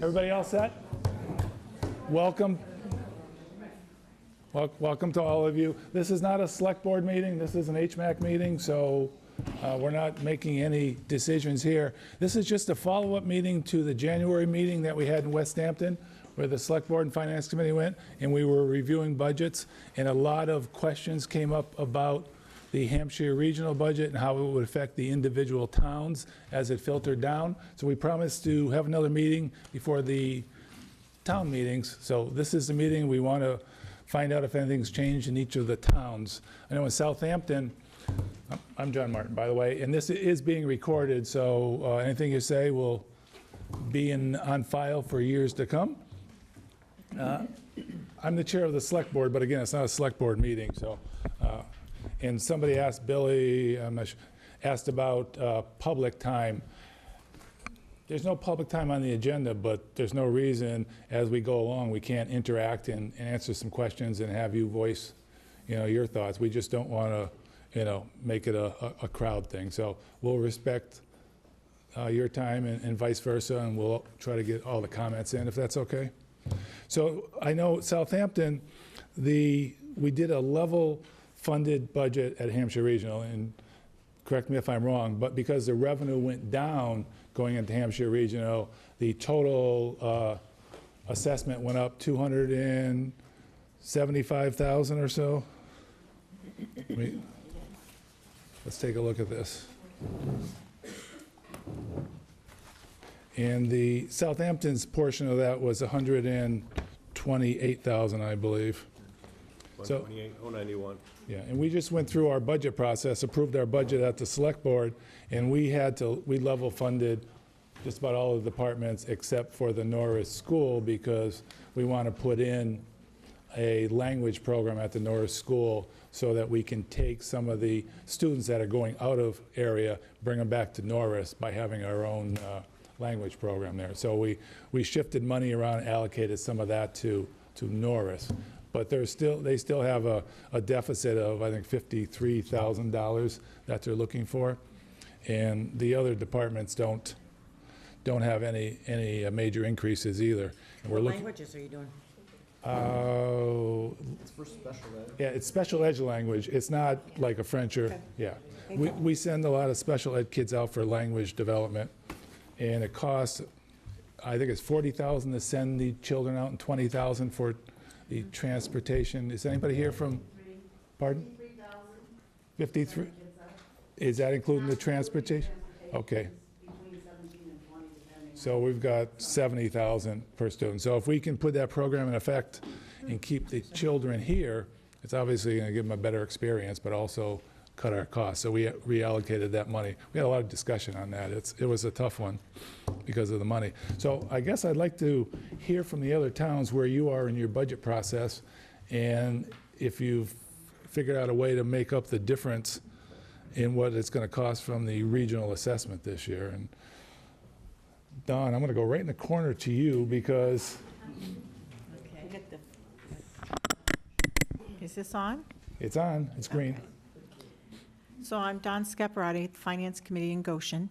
Everybody all set? Welcome. Welcome to all of you. This is not a select board meeting. This is an HMAC meeting, so we're not making any decisions here. This is just a follow-up meeting to the January meeting that we had in Westhampton, where the select board and finance committee went, and we were reviewing budgets, and a lot of questions came up about the Hampshire regional budget and how it would affect the individual towns as it filtered down. So we promised to have another meeting before the town meetings. So this is the meeting. We want to find out if anything's changed in each of the towns. I know in Southampton, I'm John Martin, by the way, and this is being recorded, so anything you say will be on file for years to come. I'm the chair of the select board, but again, it's not a select board meeting, so. And somebody asked Billy, asked about public time. There's no public time on the agenda, but there's no reason as we go along we can't interact and answer some questions and have you voice, your thoughts. We just don't want to, make it a crowd thing. So we'll respect your time and vice versa, and we'll try to get all the comments in if that's okay. So I know Southampton, we did a level funded budget at Hampshire Regional, and correct me if I'm wrong, but because the revenue went down going into Hampshire Regional, the total assessment went up $275,000 or so. Let's take a look at this. And the Southampton's portion of that was $128,000, I believe. 128,091. Yeah, and we just went through our budget process, approved our budget at the select board, and we level funded just about all of the departments except for the Norris School, because we want to put in a language program at the Norris School so that we can take some of the students that are going out of area, bring them back to Norris by having our own language program there. So we shifted money around, allocated some of that to Norris. But they still have a deficit of, I think, $53,000 that they're looking for, and the other departments don't have any major increases either. And What languages are you doing? It's for special ed. Yeah, it's special ed language. It's not like a French or, Okay. yeah. We send a lot of special ed kids out for language development, and it costs, I think it's $40,000 to send the children out and $20,000 for the transportation. Is anybody here from, pardon? 53. Is that including the transportation? Okay. So we've got $70,000 per student. So if we can put that program in effect and keep the children here, it's obviously going to give them a better experience, but also cut our costs. So we reallocated that money. We had a lot of discussion on that. It was a tough one because of the money. So I guess I'd like to hear from the other towns where you are in your budget process, and if you've figured out a way to make up the difference in what it's going to cost from the regional assessment this year. And Don, I'm going to go right in the corner to you because... Okay. Is this on? It's on. It's green. Okay. So I'm Don Scaparrotti, Finance Committee in Goshen,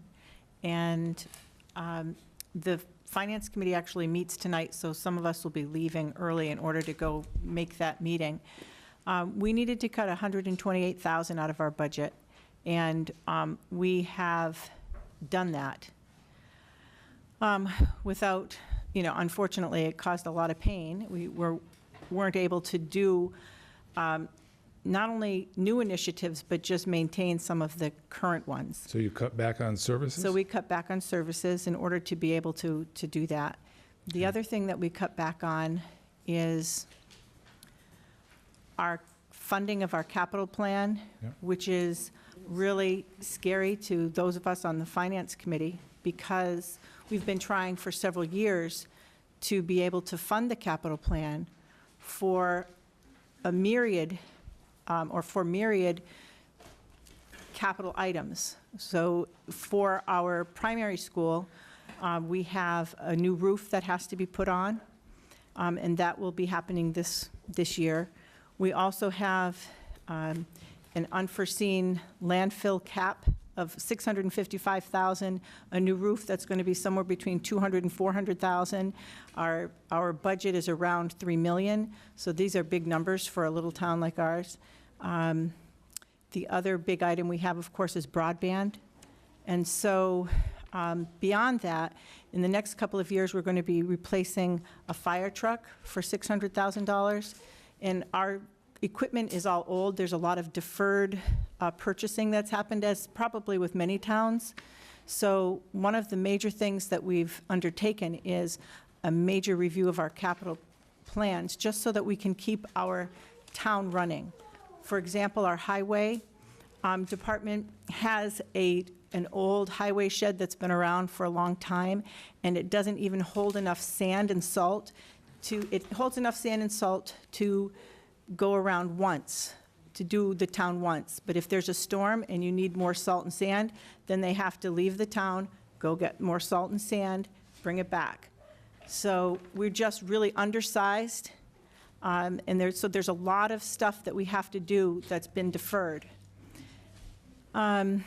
and the Finance Committee actually meets tonight, so some of us will be leaving early in order to go make that meeting. We needed to cut $128,000 out of our budget, and we have done that. Without, unfortunately, it caused a lot of pain. We weren't able to do not only new initiatives, but just maintain some of the current ones. So you cut back on services? So we cut back on services in order to be able to do that. The other thing that we cut back on is our funding of our capital plan, Yep. which is really scary to those of us on the Finance Committee, because we've been trying for several years to be able to fund the capital plan for a myriad capital items. So for our primary school, we have a new roof that has to be put on, and that will be happening this year. We also have an unforeseen landfill cap of $655,000, a new roof that's going to be somewhere between $200,000 and $400,000. Our budget is around $3 million, so these are big numbers for a little town like ours. The other big item we have, of course, is broadband. And so beyond that, in the next couple of years, we're going to be replacing a fire truck for $600,000. And our equipment is all old. There's a lot of deferred purchasing that's happened, as probably with many towns. So one of the major things that we've undertaken is a major review of our capital plans, just so that we can keep our town running. For example, our highway department has an old highway shed that's been around for a long time, and it doesn't even hold enough sand and salt it holds enough sand and salt to go around once, to do the town once. But if there's a storm and you need more salt and sand, then they have to leave the town, go get more salt and sand, bring it back. So we're just really undersized. And there's a lot of stuff that we have to do that's been deferred. Software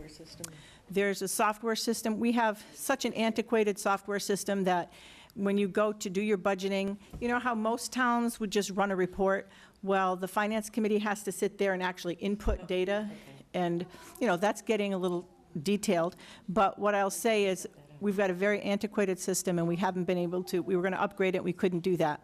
system. There's a software system. We have such an antiquated software system that when you go to do your budgeting, you know how most towns would just run a report? Well, the finance committee has to sit there and actually input data. And, that's getting a little detailed. But what I'll say is we've got a very antiquated system, and we haven't been able to. We were going to upgrade it. We couldn't do that.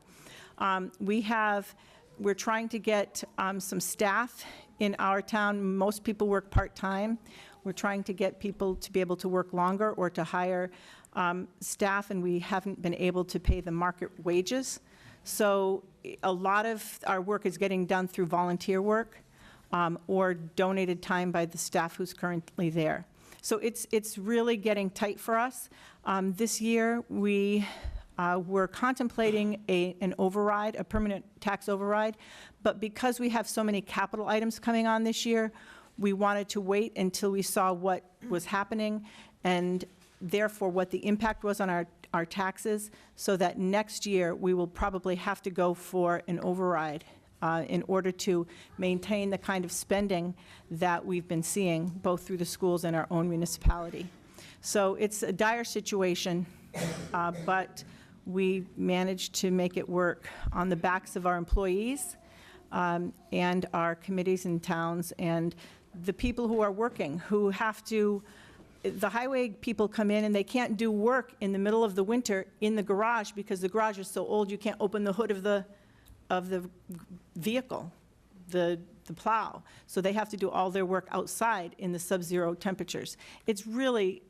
We're trying to get some staff in our town. Most people work part-time. We're trying to get people to be able to work longer or to hire staff, and we haven't been able to pay the market wages. So a lot of our work is getting done through volunteer work or donated time by the staff who's currently there. So it's really getting tight for us. This year, we're contemplating an override, a permanent tax override, but because we have so many capital items coming on this year, we wanted to wait until we saw what was happening and therefore what the impact was on our taxes, so that next year we will probably have to go for an override in order to maintain the kind of spending that we've been seeing both through the schools and our own municipality. So it's a dire situation, but we managed to make it work on the backs of our employees and our committees and towns and the people who are working, who have to, the highway people come in and they can't do work in the middle of the winter in the garage because the garage is so old you can't open the hood of the vehicle, the plow. So they have to do all their work outside in the sub-zero temperatures. It's really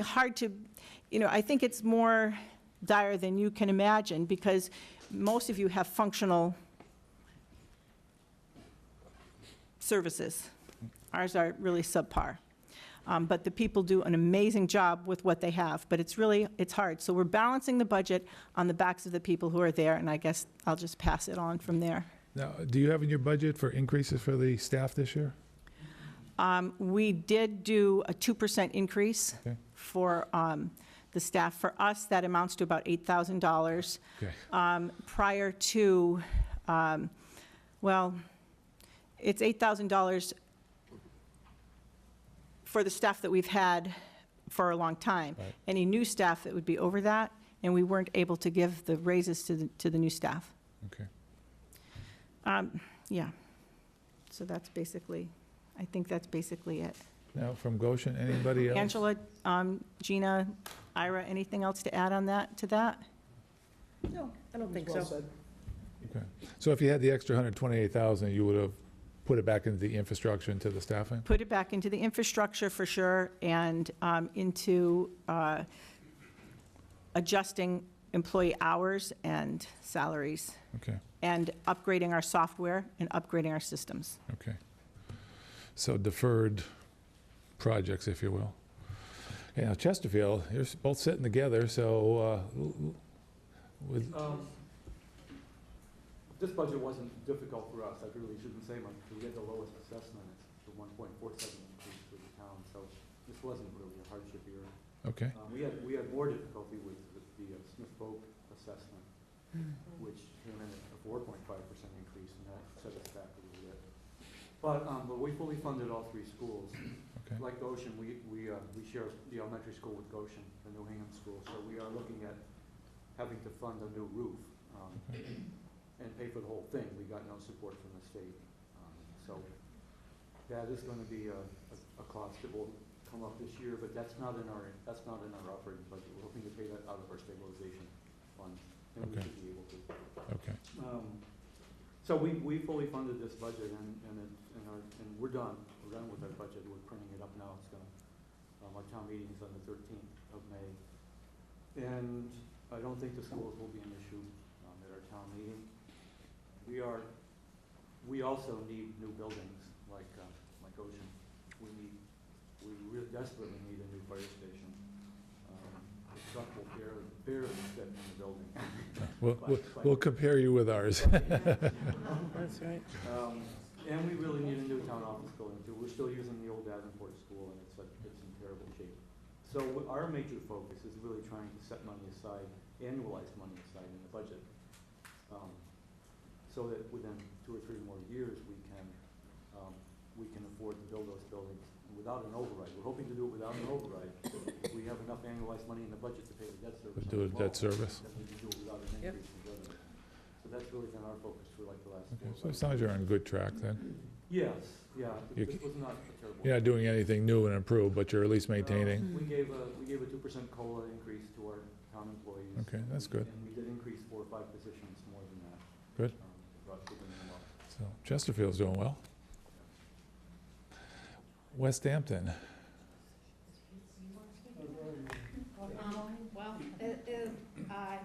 hard to, I think it's more dire than you can imagine because most of you have functional services. Ours are really subpar. But the people do an amazing job with what they have, but it's hard. So we're balancing the budget on the backs of the people who are there, and I guess I'll just pass it on from there. Now, do you have in your budget for increases for the staff this year? We did do a 2% increase for the staff. For us, that amounts to about $8,000. Okay. Prior to, it's $8,000 for the staff that we've had for a long time. Right. Any new staff, it would be over that, and we weren't able to give the raises to the new staff. Okay. Yeah. So that's basically, I think that's basically it. Now, from Goshen, anybody else? Angela, Gina, Ira, anything else to add on to that? No, I don't think so. Okay. So if you had the extra $128,000, you would have put it back into the infrastructure, into the staffing? Put it back into the infrastructure for sure, and into adjusting employee hours and salaries. Okay. And upgrading our software and upgrading our systems. Okay. So deferred projects, if you will. Yeah, Chesterfield, you're both sitting together, so with this budget wasn't difficult for us. I really shouldn't say much because we had the lowest assessment. It's the 1.47 increase for the town, so this wasn't really a hardship year. okay. We had more difficulty with the Smith Voc assessment, which came in at a 4.5% increase, and that set us back a little bit. But we fully funded all three schools. Okay. Like Goshen, we share the elementary school with Goshen, the New Hingham school, so we are looking at having to fund a new roof, and pay for the whole thing. We got no support from the state. So that is gonna be a cost that will come up this year, but that's not in our operating budget. We're hoping to pay that out of our stabilization fund, and we Okay. should be able to. Okay. So we fully funded this budget, and we're done. We're done with our budget. We're printing it up now. It's gonna, our town meeting is on the 13th of May. And I don't think the schools will be an issue at our town meeting. We also need new buildings, like Goshen. We really desperately need a new fire station. The truck will barely fit in the building. We'll compare you with ours. That's right. And we really need a new town office building too. We're still using the old Davenport school, and it's in terrible shape. So our major focus is really trying to set money aside, annualized money aside in the budget, so that within 2 or 3 more years, we can afford to build those buildings without an override. We're hoping to do it without an override. We have enough annualized money in the budget to pay the debt service. Do a debt service. Then we can do it without an Yep. increase in revenue. So that's really been our focus for like the last. Okay, 4 or 5 so it sounds like you're on good track then. Yes, yeah, You this was not a terrible. You're not doing anything new and improved, but you're at least maintaining. We gave a 2% COLA increase to our town employees. Okay, that's good. And we did increase 4 or 5 positions more than that. Good. Brought people in well. So Chesterfield's doing well. Westhampton. Well,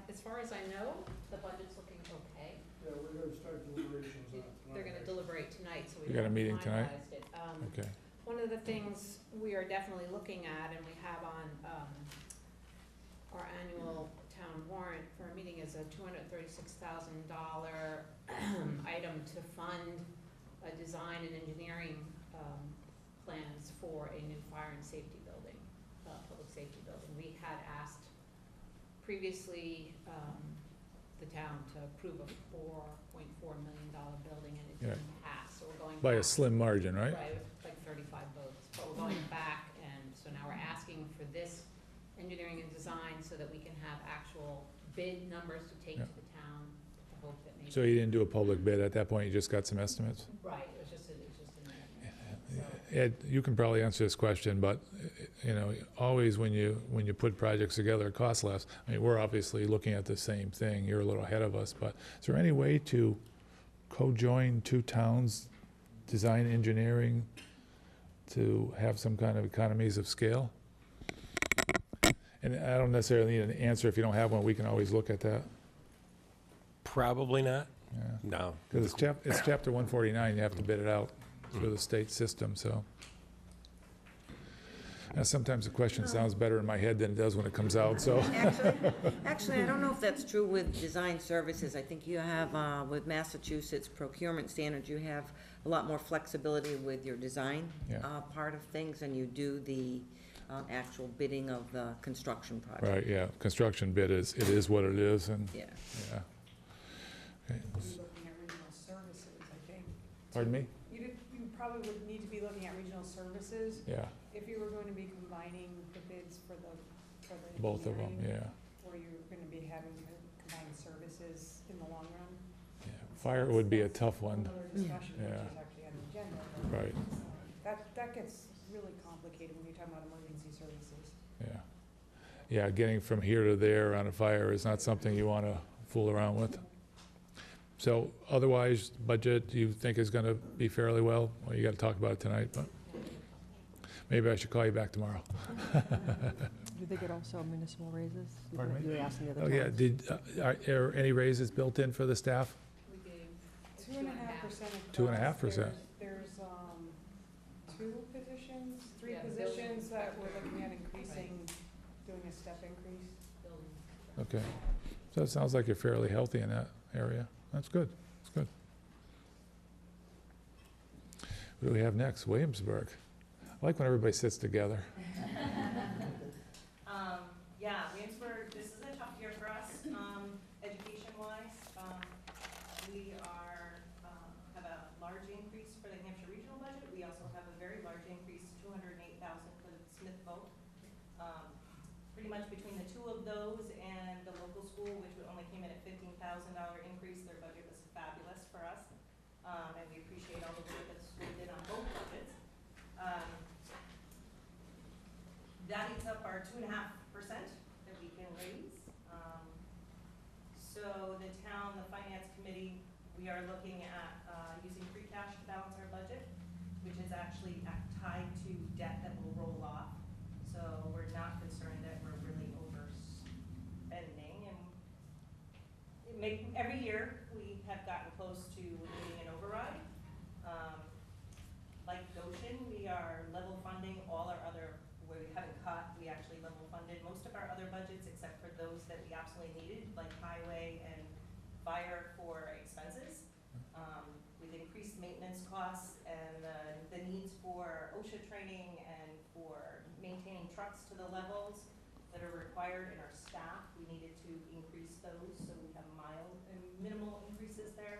as far as I know, the budget's looking okay. Yeah, we're gonna start deliberations on it. They're gonna deliberate tonight, so we You got a haven't meeting tonight? finalized it. Okay. One of the things we are definitely looking at, and we have on our annual town warrant for a meeting, is a $236,000 item to fund a design and engineering plans for a new fire and safety building, public safety building. We had asked previously the town to approve a $4.4 million building, and it Yeah. didn't pass, so we're going back. By a slim margin, right? Right, like 35 votes, but we're going back, and so now we're asking for this engineering and design so that we can have actual bid numbers to take Yeah. to the town, to hope that maybe. So you didn't do a public bid at that point, you just got some estimates? Right, it was just an estimate. Ed, you can probably answer this question, but, you know, always when you put projects together, it costs less. I mean, we're obviously looking at the same thing, you're a little ahead of us, but is there any way to co-join 2 towns, design engineering, to have some kind of economies of scale? And I don't necessarily need an answer. If you don't have one, we can always look at that. Probably not, Yeah. no. Because it's chapter 149, you have to bid it out through the state system, so. And sometimes the question sounds better in my head than it does when it comes out, so. Actually, I don't know if that's true with design services. I think you have, with Massachusetts procurement standards, you have a lot more flexibility with your design Yeah. part of things, and you do the actual bidding of the construction project. Right, yeah, construction bid it is what it is, and, Yeah. yeah. Okay. Be looking at regional services, I think. Pardon me? You probably would need to be looking at regional services Yeah, if you were going to be combining the bids for the both of them, engineering, yeah. or you're gonna be having to combine services in the long run. Yeah. Fire would be a tough one, Another discussion, which Yeah. is actually on the agenda. but, right, That gets really complicated when you're talking about emergency services. yeah. Yeah, getting from here to there on a fire is not something you want to fool around with. So otherwise, budget, you think is going to be fairly well? Well, you got to talk about it tonight, but maybe I should call you back tomorrow. Do they get also municipal raises? Pardon me? You were asking the other Oh, yeah, towns. are any raises built in for the staff? We gave 2.5% across. 2.5%. There's 2 positions, 3 Yeah, building positions that we're inspector. looking at increasing, doing a step increase. building. Okay. So it sounds like you're fairly healthy in that area. That's good, that's good. What do we have next? Williamsburg. I like when everybody sits together. Yeah, Williamsburg, this is a tough year for us, education-wise. We have a large increase for the Hampshire regional budget. We also have a very large increase, $208,000 much between the two of those and the local school, which only came in at $15,000 increase, their budget was fabulous for us. And we appreciate all the work that the school did on both budgets. That eats up our 2.5% that we can raise. So the town, the finance committee, we are looking at using free cash to balance our budget, which is actually tied to debt that will roll off. So we're not concerned that we're really overspending. And every year we have gotten close to needing an override. Like Goshen, we are level funding all our other, where we haven't cut, we actually level funded most of our other budgets except for those that we absolutely needed, like highway and fire for expenses. With increased maintenance costs and the needs for OSHA training and for maintaining trucks to the levels that are required in our staff, we needed to increase those, so we have mild and minimal increases there.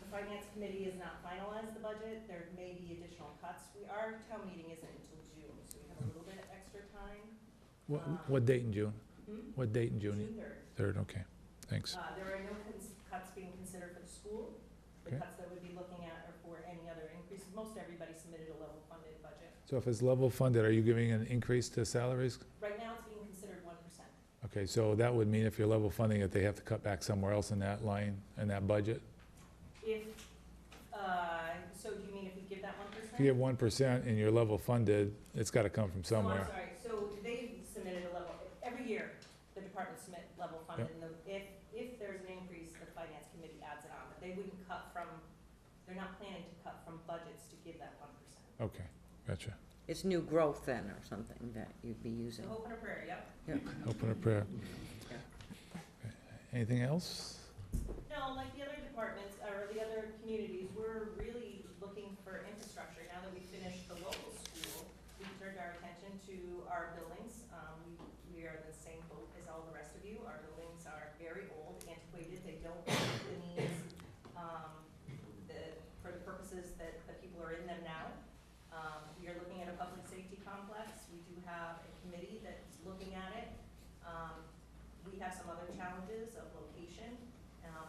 The finance committee has not finalized the budget. There may be additional cuts. Our town meeting isn't until June, so we have a little bit of extra time. What date in June? Hmm? What date in June? June 3rd. 3rd, okay, thanks. There are no cuts being considered for the school. The Okay. cuts that we'd be looking at are for any other increases. Most everybody submitted a level funded budget. So if it's level funded, are you giving an increase to salaries? Right now, it's being considered 1%. Okay, so that would mean if you're level funding it, they have to cut back somewhere else in that line, in that budget? So do you mean if we give that 1%? If you give 1% and you're level funded, it's gotta come from Oh, I'm somewhere. sorry, so they submitted a level, every year, the departments submit level funded, and if there's an increase, the finance committee adds it on, but they wouldn't cut from, they're not planning to cut from budgets to give that 1%. Okay, gotcha. It's new growth then, or something that you'd be using. So hope and a prayer, yep. Open a prayer. Okay. Anything else? No, like the other departments, or the other communities, we're really looking for infrastructure. Now that we finished the local school, we turned our attention to our buildings. We are in the same boat as all the rest of you. Our buildings are very old, antiquated, they don't meet the needs, for the purposes that the people are in them now. We are looking at a public safety complex. We do have a committee that's looking at it. We have some other challenges of location.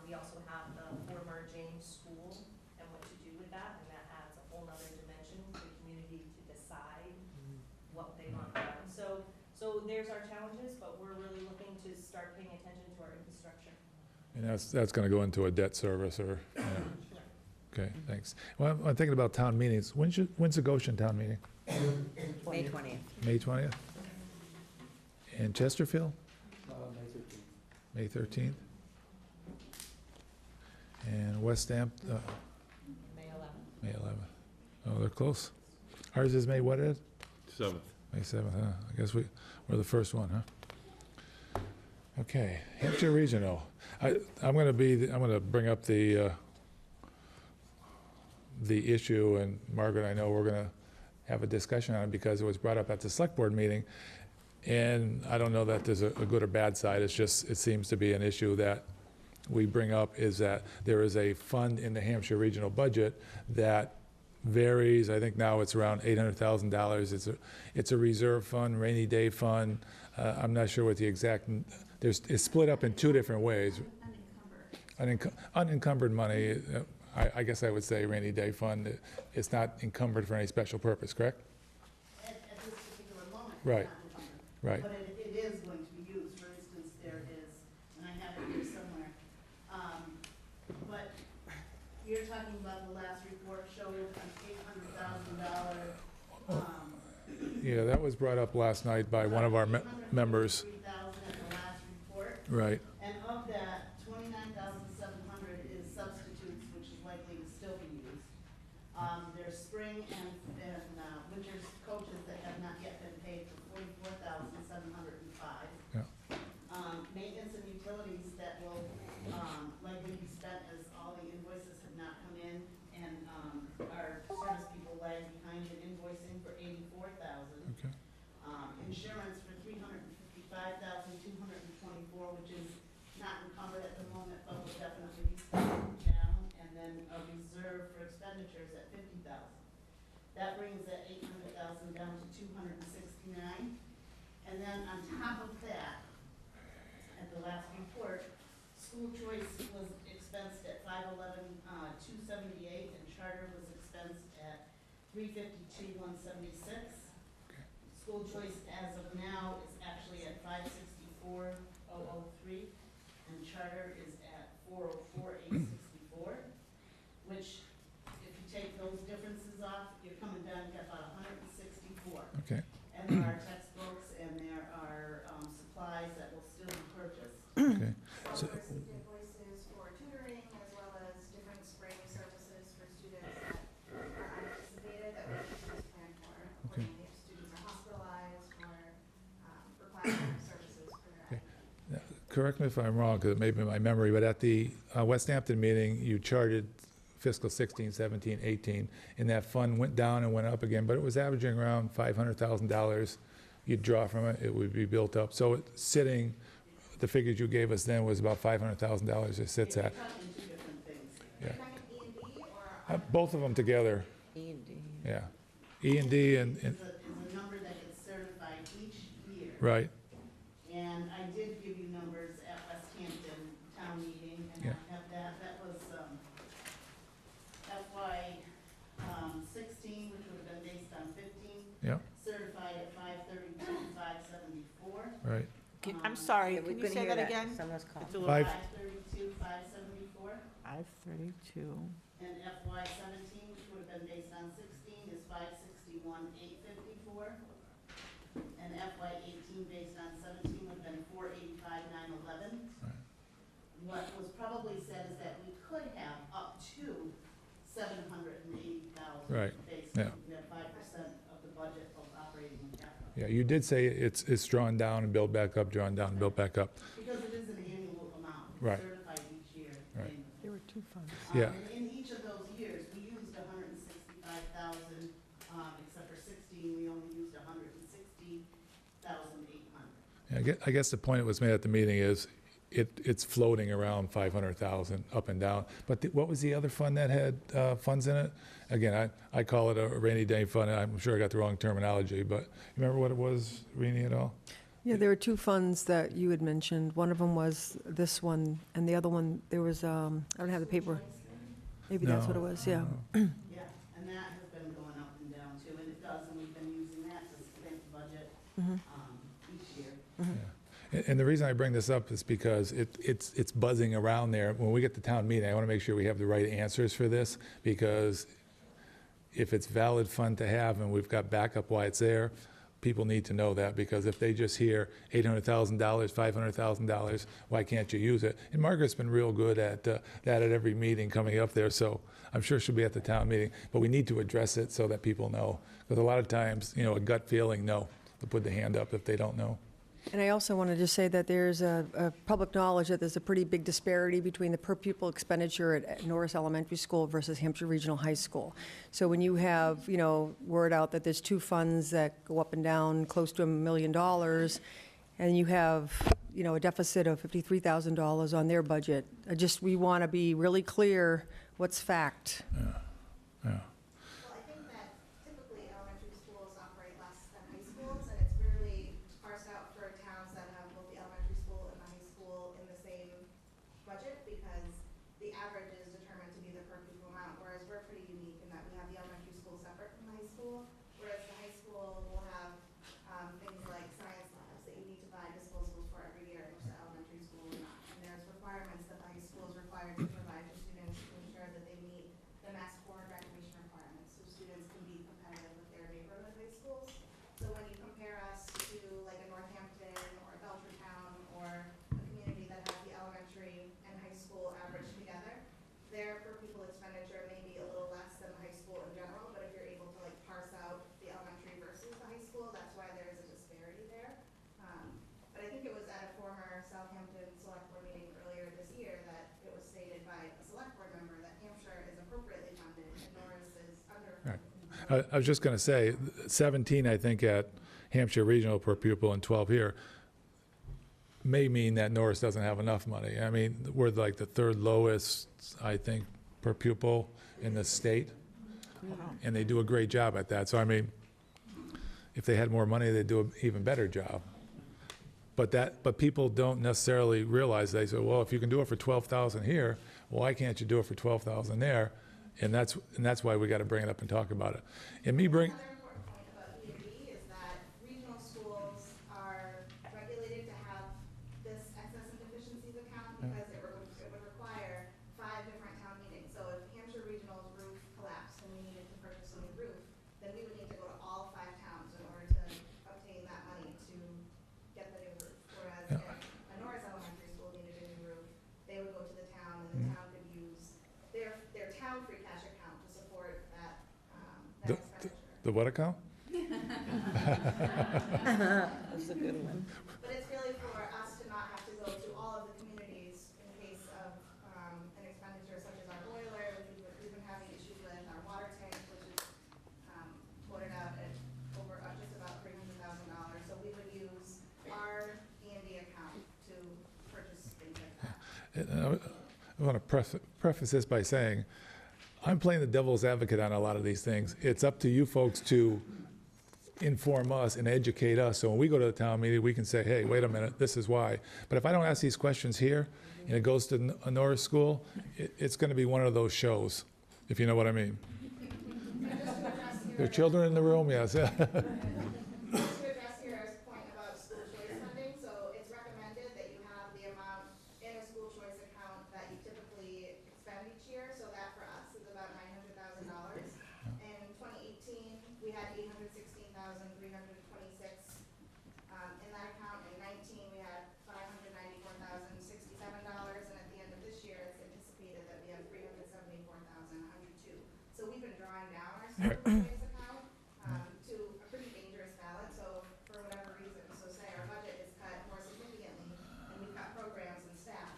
We also have the former James School and what to do with that, and that adds a whole nother dimension for the community to decide what they want done. So there's our challenges, but we're really looking to start paying attention to our infrastructure. And that's gonna go into a debt service or, okay, thanks. Well, I'm thinking about town meetings. When's the Goshen town meeting? May 20th. May 20th? And Chesterfield? May 13th. May 13th? And Westhampton, May 11th. May 11th. Oh, they're close. Ours is May what is? 7th. May 7th, huh? I guess we're the first one, huh? Okay, Hampshire Regional. I'm gonna bring up the issue, and Margaret, I know we're gonna have a discussion on it because it was brought up at the select board meeting. And I don't know that there's a good or bad side, it's just, it seems to be an issue that we bring up, is that there is a fund in the Hampshire regional budget that varies. I think now it's around $800,000. It's a reserve fund, rainy day fund. I'm not sure what the exact, it's split up in two different ways. Unencumbered money, I guess I would say rainy day fund. It's not encumbered for any special purpose, correct? At this particular moment, Right. it's not encumbered. Right. But it is going to be used. For instance, there is, and I have it here somewhere, but you're talking about the last report showed an $800,000. Yeah, that was brought up last night by one of our members. $823,000 in the last report. Right. And of that, $29,700 is substitutes, which is likely to still be used. There's spring and winter's coaches that have not yet been paid for $44,705. Yeah. Maintenance and utilities that will likely be spent as all the invoices have not come in, and our service people lag behind in invoicing for $84,000. Okay. Insurance for $355,224, which is not encumbered at the moment, but will definitely be spent down, and then a reserve for expenditures at $50,000. That brings that 800,000 down to 269. And then on top of that, at the last report, school choice was expensed at 278, and charter was expensed at 176. School choice as of now is actually at 564,003, and charter is at 404,864, which, if you take those differences off, you're coming down to about 164. Okay. And there are textbooks and there are supplies that will still be purchased. Okay. So So- there's invoices for tutoring as well as different spring services for students that are unanticipated that we need to plan for. Okay. Accordingly, if students are hospitalized or require services for their Correct me if I'm wrong, because it may be my memory, but at the Westhampton meeting, you charted fiscal 16, 17, 18, and that fund went down and went up again, but it was averaging around $500,000. You'd draw from it, it would be built up. So it's sitting, the figures you gave us then was about $500,000 it sits at. You're talking two different things. Yeah. You're talking E&D or Both of them together, E&D. yeah. E&D and, Is a number that gets certified each year. right, And I did give you numbers at Westhampton town meeting, and Yeah. I have that was FY 16, which would have been based on 15, yeah, certified at 532, 574. right. I'm sorry, Yeah, we can you couldn't say hear that again? Some of us called. It's a little- 532, 574. 532. And FY 17, which would have been based on 16, is 561, 854. And FY 18, based on 17, would have been 485, 911. Right. What was probably said is that we could have up to 780,000. Right, Based yeah. on, 5% of the budget of operating capital. Yeah, you did say it's drawn down and built back up, drawn down and built back up. Because it is an annual amount. Right. Certified each year. Right. annually. There were two funds. Yeah. And in each of those years, we used 165,000, except for 16, we only used 160,800. I guess the point that was made at the meeting is it's floating around 500,000 up and down. But what was the other fund that had funds in it? Again, I call it a rainy day fund. I'm sure I got the wrong terminology, but you remember what it was, Rini, at all? Yeah, there were two funds that you had mentioned. One of them was this one, and the other one, there was, I don't have the paper. Maybe that's what it was, yeah. Yeah, and that has been going up and down too, and it does, and we've been using that to sustain the budget each year. And the reason I bring this up is because it's buzzing around there. When we get to town meeting, I want to make sure we have the right answers for this, because if it's valid fund to have and we've got backup why it's there, people need to know that, because if they just hear $800,000, $500,000, why can't you use it? And Margaret's been real good at that at every meeting coming up there, so I'm sure she'll be at the town meeting. But we need to address it so that people know, because a lot of times, a gut feeling, no, they'll put the hand up if they don't know. And I also wanted to say that there's a public knowledge that there's a pretty big disparity between the per pupil expenditure at Norris Elementary School versus Hampshire Regional High School. So when you have, word out that there's two funds that go up and down close to $1 million, and you have, a deficit of $53,000 on their budget, we want to be really clear what's fact. Yeah. Well, I think that typically elementary schools operate less than high schools, and it's really parsed out for towns that have both the elementary school and the high school in the same budget, because the average is determined to be the per pupil amount, whereas we're pretty unique in that we have the elementary school separate from the high school, whereas the high school will have things like science labs that you need to buy disposables for every year, which the elementary school will not. And there's requirements that the high school is required to provide to students to ensure that they meet the mass core graduation requirements, so students can be competitive with their neighborhood high schools. So when you compare us to like a Northampton or a Belchertown or a community that has the elementary and high school averaged together, their per pupil expenditure may be a little less than the high school in general, but if you're able to like parse out the elementary versus the high school, that's why there is a disparity there. But I think it was at a former Southampton select board meeting earlier this year that it was stated by a select board member that Hampshire is appropriately funded and Norris is underfunded. I was just going to say, 17, I think, at Hampshire Regional per pupil and 12 here may mean that Norris doesn't have enough money. I mean, we're like the third lowest, I think, per pupil in the state. And they do a great job at that. So, I mean, if they had more money, they'd do an even better job. But people don't necessarily realize, they say, well, if you can do it for 12,000 here, why can't you do it for 12,000 there? And that's why we got to bring it up and talk about it. And me bring, Another important point about E&D is that regional schools are regulated to have this excess and deficiencies account because it would require 5 different town meetings. So if Hampshire Regional's roof collapsed and we needed to purchase a new roof, then we would need to go to all 5 towns in order to obtain that money to get the new roof. Whereas if a Norris Elementary School needed a new roof, they would go to the town and the town could use their town free cash account to support that expenditure. the what account? That's a good one. But it's really for us to not have to go to all of the communities in case of an expenditure such as our boiler, which we've been having issues with, our water tank, which is quoted out at over just about $300,000. So we would use our E&D account to purchase things like that. I want to preface this by saying, I'm playing the devil's advocate on a lot of these things. It's up to you folks to inform us and educate us. So when we go to the town meeting, we can say, hey, wait a minute, this is why. But if I don't ask these questions here, and it goes to a Norris school, it's going to be one of those shows, if you know what I mean. There are children in the room, yes. To address your point about school choice funding, so it's recommended that you have the amount in a school choice account that you typically expend each year, so that for us is about $900,000. In 2018, we had $816,326 in that account. In 19, we had $594,067, and at the end of this year, it's anticipated that we have $374,102. So we've been drawing down our school choice account to a pretty dangerous balance. So for whatever reason, so say our budget is cut more significantly, and we've got programs and staff.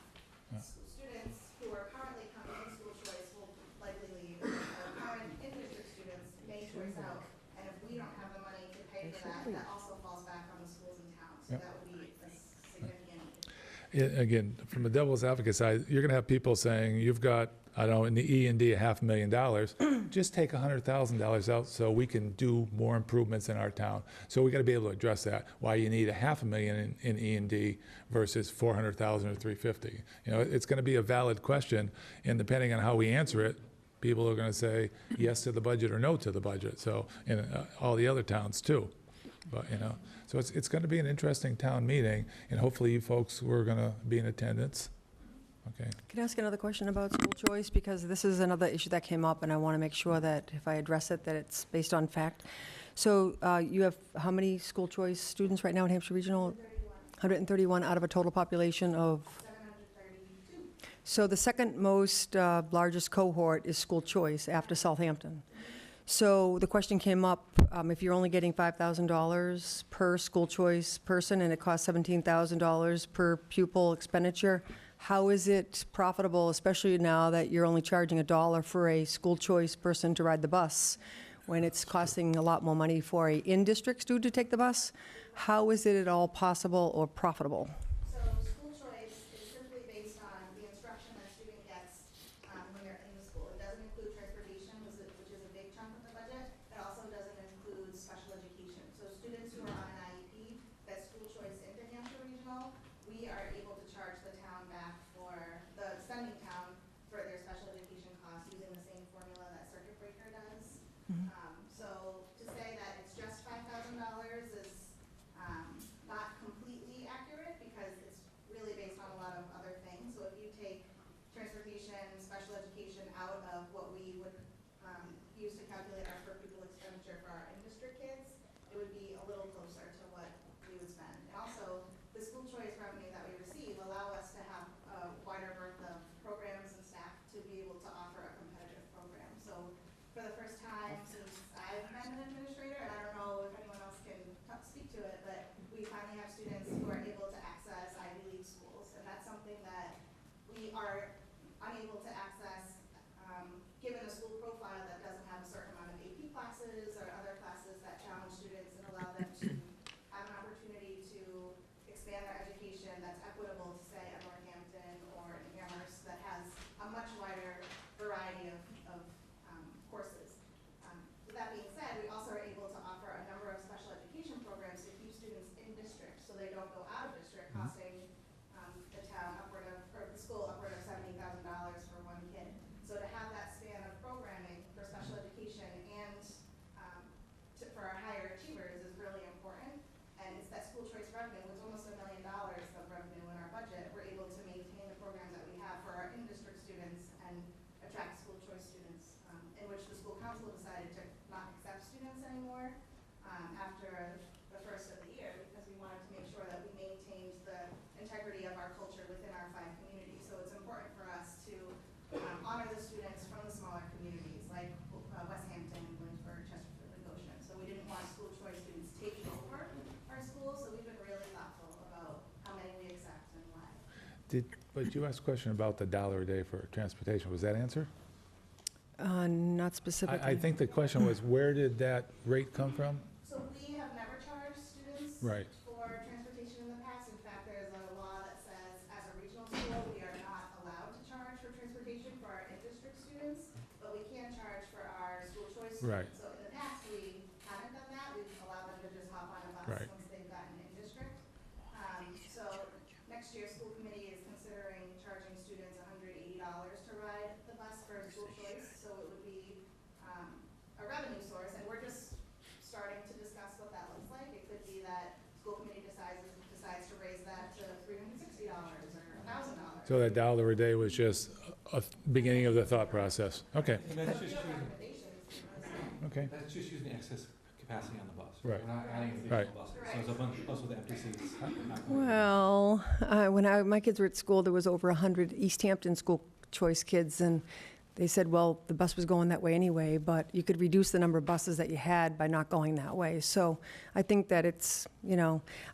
Students who are currently coming in school choice will likely leave. Current in-district students may choice out, and if we don't have the money to pay for that, that also falls back on the schools in town. So that would be a significant. Again, from the devil's advocate side, you're going to have people saying, you've got, I don't know, in the E&D, $500,000, just take $100,000 out so we can do more improvements in our town. So we got to be able to address that, why you need $500,000 in E&D versus $400,000 or $350,000. You know, it's going to be a valid question, and depending on how we answer it, people are going to say yes to the budget or no to the budget. So, and all the other towns too. But, you know, so it's going to be an interesting town meeting, and hopefully you folks were going to be in attendance. Okay. Can I ask another question about school choice? Because this is another issue that came up, and I want to make sure that if I address it, that it's based on fact. So you have how many school choice students right now at Hampshire Regional? 131 out of a total population of? 732. So the second most largest cohort is school choice after Southampton. So the question came up, if you're only getting $5,000 per school choice person and it costs $17,000 per pupil expenditure, how is it profitable, especially now that you're only charging $1 for a school choice person to ride the bus, when it's costing a lot more money for a in-district student to take the bus? How is it at all possible or profitable? So school choice is simply based on the instruction that a student gets when they're in the school. It doesn't include transportation, which is a big chunk of the budget. It also doesn't include special education. So students who are on an IEP that school choice into Hampshire Regional, we are able to charge the town back for the sending town for their special education costs using the same formula that circuit breaker does. So to say that it's just $5,000 is not completely accurate because it's really based on a lot of other things. So if you take transportation, special education out of what we would use to calculate our per pupil expenditure for our in-district kids, it would be a little closer to what we would spend. And also, the school choice revenue that we receive allow us to have a wider berth of programs and staff to be able to offer a competitive program. So for the first time since I've been an administrator, and I don't know if anyone else can speak to it, but we finally have students who are able to access Ivy League schools, and that's something that we are unable to access given a school profile that doesn't have a certain amount of AP classes or other classes that challenge students and allow them to have an opportunity to expand their education that's equitable to, say, a Northampton or an Amherst that has a much wider variety of courses. But you asked a question about the $1 a day for transportation. Was that answered? Not specifically. I think the question was, where did that rate come from? So we have never charged students Right. for transportation in the past. In fact, there's a law that says, as a regional school, we are not allowed to charge for transportation for our in-district students, but we can charge for our school choice Right. students. So in the past, we haven't done that. We've allowed them to just hop on a bus Right. once they've gotten in-district. So next year, school committee is considering charging students $180 to ride the bus for school choice. So it would be a revenue source, and we're just starting to discuss what that looks like. It could be that school committee decides to raise that to $360 or $1,000. So that $1 a day was just a beginning of the thought process. Okay, And that's just using, okay. that's just using the excess capacity on the bus. Right. We're not adding Right. additional buses. So there's a bunch of buses with empty seats. Well, when my kids were at school, there was over 100 Easthampton school choice kids, and they said, well, the bus was going that way anyway, but you could reduce the number of buses that you had by not going that way. So I think that it's,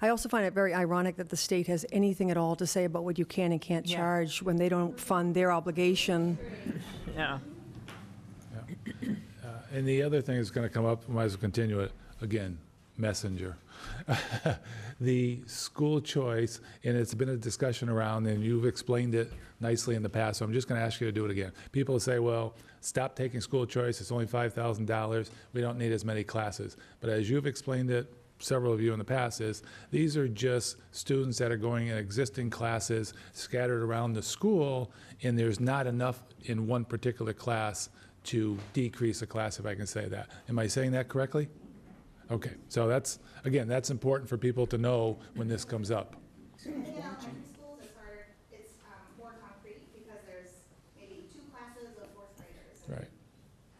I also find it very ironic that the state has anything at all to say about what you can and can't Yeah. charge when they don't fund their obligation. Yeah. And the other thing that's going to come up, might as well continue it, again, messenger. The school choice, and it's been a discussion around, and you've explained it nicely in the past, so I'm just going to ask you to do it again. People say, well, stop taking school choice, it's only $5,000, we don't need as many classes. But as you've explained it, several of you in the past, is these are just students that are going in existing classes scattered around the school, and there's not enough in one particular class to decrease a class, if I can say that. Am I saying that correctly? Okay, so that's, again, that's important for people to know when this comes up. I think in elementary schools, it's more concrete because there's maybe 2 classes of 4th graders. Right.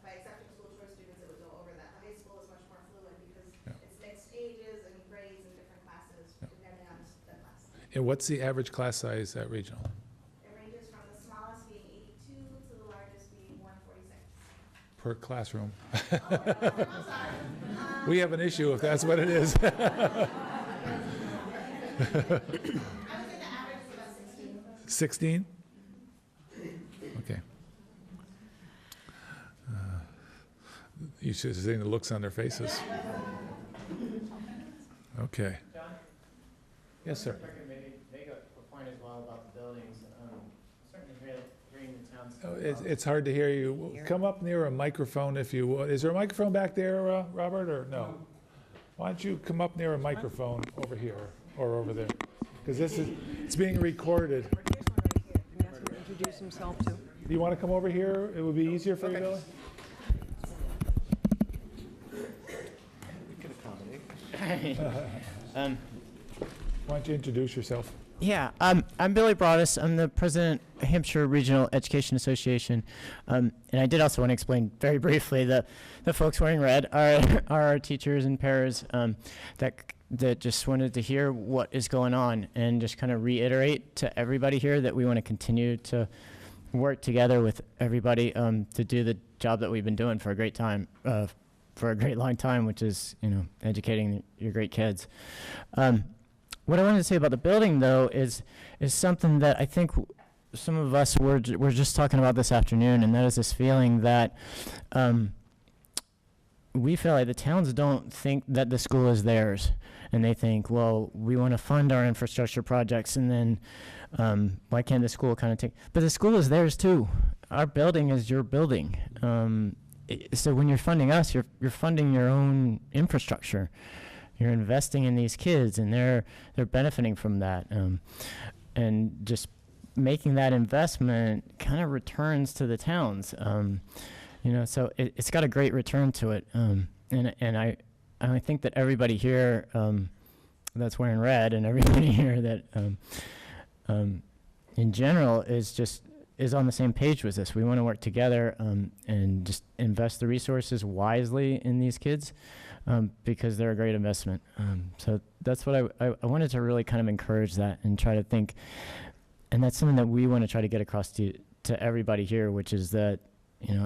By accepting school choice students, it would go over that. The high school is much more fluid because Yeah. it's mixed ages and grades and different classes depending on the class. And what's the average class size at regional? It ranges from the smallest being 82 to the largest being 146. Per classroom? I'm sorry. We have an issue if that's what it is. I would say the average is about 16. 16? Okay. You should have seen the looks on their faces. Okay. John? Yes, sir. If I could maybe make a point as well about the buildings. Certainly hearing the town's. Oh, it's hard to hear you. Come up near a microphone if you would. Is there a microphone back there, Robert, or no? Why don't you come up near a microphone over here or over there? Because it's being recorded. Ask him to introduce himself, too. Do you want to come over here? It would be easier for you, Billy? We could accommodate. Why don't you introduce yourself? Yeah, I'm Billy Broadus. I'm the president of Hampshire Regional Education Association. And I did also want to explain very briefly that the folks wearing red are our teachers and paras that just wanted to hear what is going on and just kind of reiterate to everybody here that we want to continue to work together with everybody to do the job that we've been doing for a great time, for a great long time, which is, educating your great kids. What I wanted to say about the building, though, is something that I think some of us were just talking about this afternoon, and that is this feeling that we feel like the towns don't think that the school is theirs, and they think, well, we want to fund our infrastructure projects, and then why can't the school kind of take? But the school is theirs too. Our building is your building. So when you're funding us, you're funding your own infrastructure. You're investing in these kids, and they're benefiting from that, and just making that investment kind of returns to the towns, So it's got a great return to it, and I think that everybody here that's wearing red, and everybody here that in general is on the same page with this. We want to work together and just invest the resources wisely in these kids. Because they're a great investment. So that's what I wanted to really kind of encourage that and try to think, and that's something that we want to try to get across to everybody here, which is that,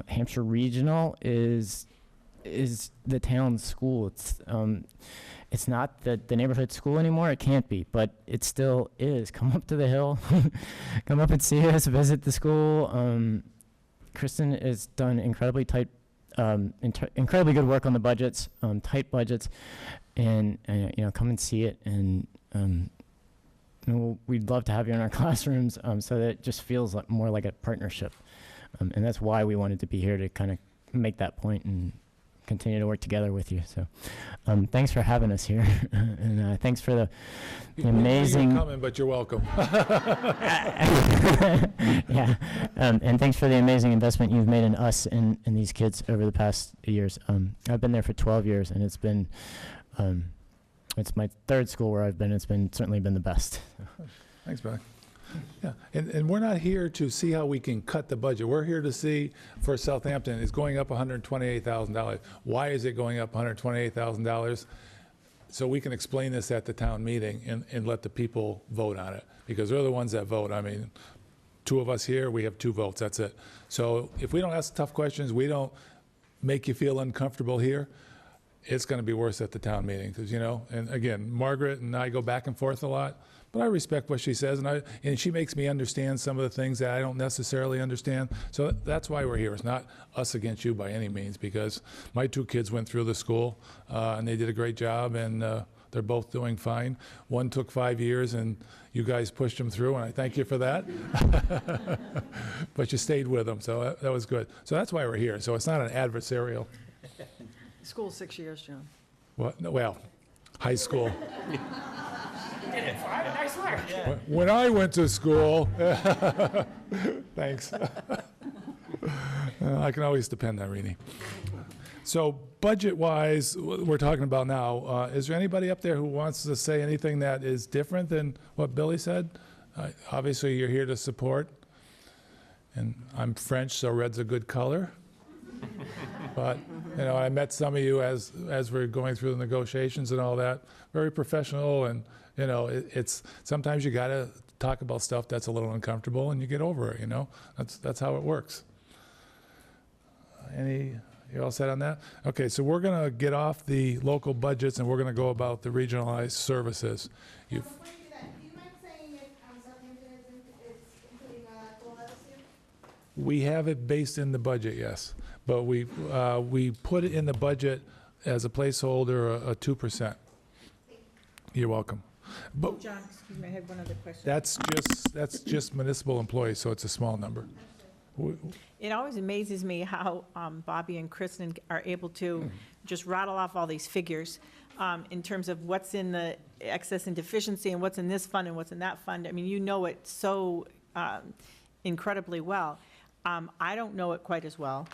Hampshire Regional is is the town's school. It's not the neighborhood school anymore. It can't be, but it still is. Come up to the hill, come up and see us, visit the school. Kristen has done incredibly incredibly good work on the budgets, tight budgets, and come and see it. And we'd love to have you in our classrooms, so that it just feels more like a partnership. And that's why we wanted to be here, to kind of make that point and continue to work together with you. So thanks for having us here. And thanks for the amazing... You're coming, but you're welcome. Yeah. And thanks for the amazing investment you've made in us and these kids over the past years. I've been there for 12 years, and it's been... it's my third school where I've been. It's certainly been the best. Thanks, Billy. Yeah, and we're not here to see how we can cut the budget. We're here to see, for Southampton, it's going up $128,000. Why is it going up $128,000? So we can explain this at the town meeting and let the people vote on it, because they're the ones that vote. I mean, 2 of us here, we have 2 votes, that's it. So if we don't ask tough questions, we don't make you feel uncomfortable here, it's going to be worse at the town meeting, because, and again, Margaret and I go back and forth a lot, but I respect what she says, and she makes me understand some of the things that I don't necessarily understand. So that's why we're here. It's not us against you by any means, because my 2 kids went through the school, and they did a great job, and they're both doing fine. One took 5 years, and you guys pushed them through, and I thank you for that. But you stayed with them, so that was good. So that's why we're here. So it's not an adversarial. School 6 years, John. What? No, well, high school. You did it, Fred. Nice work. When I went to school, thanks. I can always depend on Rini. So budget-wise, we're talking about now, is there anybody up there who wants to say anything that is different than what Billy said? Obviously, you're here to support, and I'm French, so red's a good color. But, I met some of you as we're going through the negotiations and all that, very professional, and, it's sometimes you got to talk about stuff that's a little uncomfortable, and you get over it, That's how it works. You all set on that? Okay, so we're going to get off the local budgets, and we're going to go about the regionalized services. Before you do that, do you mind saying if Southampton is including COLA this year? We have it based in the budget, yes. But we put it in the budget as a placeholder, a 2%. You're welcome. But John, excuse me, I had one other question. that's just municipal employees, so it's a small number. It always amazes me how Bobby and Kristen are able to just rattle off all these figures in terms of what's in the excess and deficiency and what's in this fund and what's in that fund. I mean, you know it so incredibly well. I don't know it quite as well,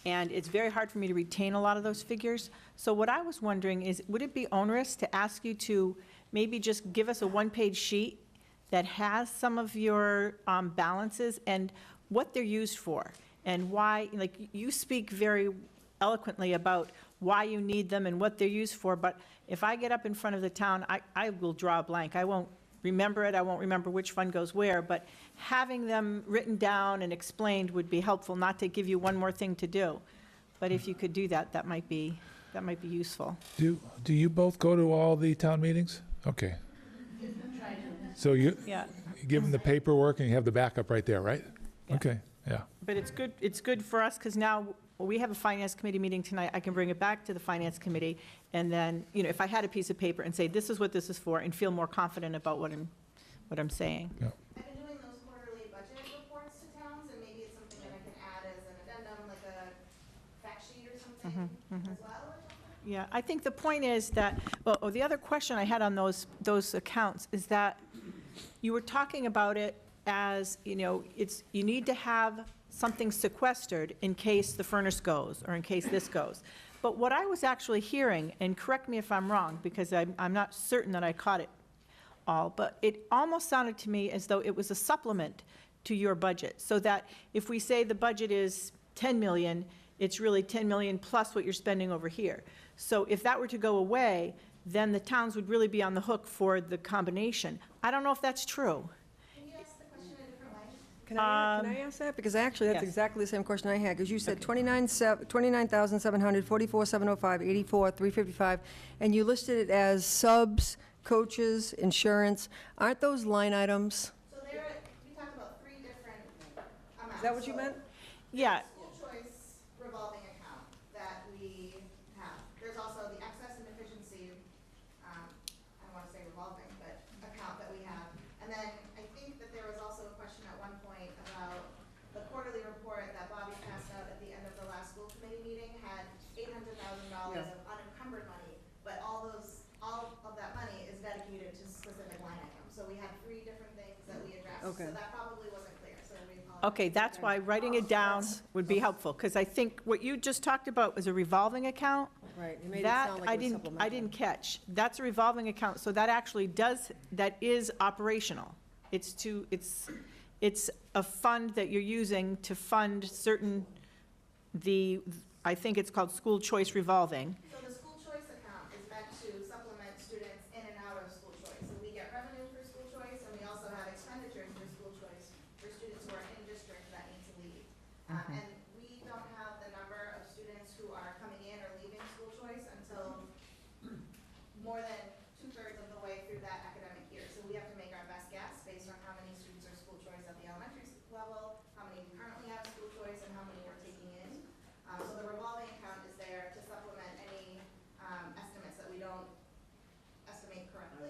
and it's very hard for me to retain a lot of those figures. So what I was wondering is, would it be onerous to ask you to maybe just give us a one-page sheet that has some of your balances and what they're used for, and why, like, you speak very eloquently about why you need them and what they're used for, but if I get up in front of the town, I will draw a blank. I won't remember it, I won't remember which fund goes where, but having them written down and explained would be helpful, not to give you one more thing to do. But if you could do that, that might be useful. Do you both go to all the town meetings? Okay. So you give them the paperwork and you have the backup right there, right? Yeah. Okay, yeah. But it's good for us, because now we have a finance committee meeting tonight. I can bring it back to the finance committee, and then, if I had a piece of paper and say, this is what this is for, and feel more confident about what I'm saying. Yeah. I've been doing those quarterly budget reports to towns, and maybe it's something that I can add as an addendum, like a fact sheet or something as well. Yeah, I think the point is that, the other question I had on those accounts is that you were talking about it as, you need to have something sequestered in case the furnace goes, or in case this goes. But what I was actually hearing, and correct me if I'm wrong, because I'm not certain that I caught it all, but it almost sounded to me as though it was a supplement to your budget, so that if we say the budget is 10 million, it's really 10 million plus what you're spending over here. So if that were to go away, then the towns would really be on the hook for the combination. I don't know if that's true. Can you ask the question a different way? Can I ask that? Because actually, that's yes. exactly the same question I had, because you said 29,700, 44,705, 84, 355, and you listed it as subs, coaches, insurance. Aren't those line items? So there, we talked about 3 different amounts. Is that what you So meant? Yeah, School choice revolving account that we have. There's also the excess and deficiency, I don't want to say revolving, but account that we have. And then I think that there was also a question at one point about the quarterly report that Bobby passed out at the end of the last school committee meeting had $800,000 of unencumbered money, but all of that money is dedicated to specific line items. So we had 3 different things that we addressed. Okay. So that probably wasn't clear, so we apologize. okay, that's why writing it down would be helpful, because I think what you just talked about was a revolving account. Right, you made it That, sound like I it was didn't supplemental. catch. That's a revolving account, so that actually that is operational. It's a fund that you're using to fund certain, I think it's called school choice revolving. So the school choice account is meant to supplement students in and out of school choice. So we get revenue for school choice, and we also have expenditures for school choice for students who are in district that need to leave. And we don't have the number of students who are coming in or leaving school choice until more than 2/3 of the way through that academic year. So we have to make our best guess based on how many students are school choice at the elementary level, how many currently have school choice, and how many we're taking in. So the revolving account is there to supplement any estimates that we don't estimate correctly.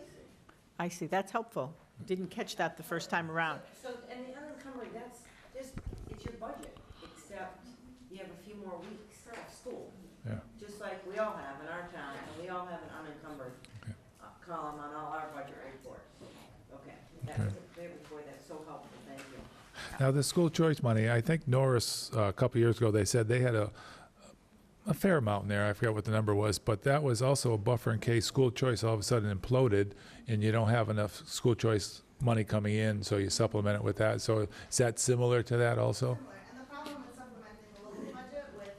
I see, that's helpful. Didn't catch that the first time around. So, and the unencumbered, that's just, it's your budget, except you have a few more weeks of school. Yeah. Just like we all have in our town, and we all have an unencumbered column on all our budget reports. Okay, that was a clear before, that's so helpful, thank you. Now, the school choice money, I think Norris, a couple years ago, they said they had a fair amount in there. I forget what the number was, but that was also a buffer in case school choice all of a sudden imploded and you don't have enough school choice money coming in, so you supplement it with that. So is that similar to that also? Similar. And the problem with supplementing the local budget with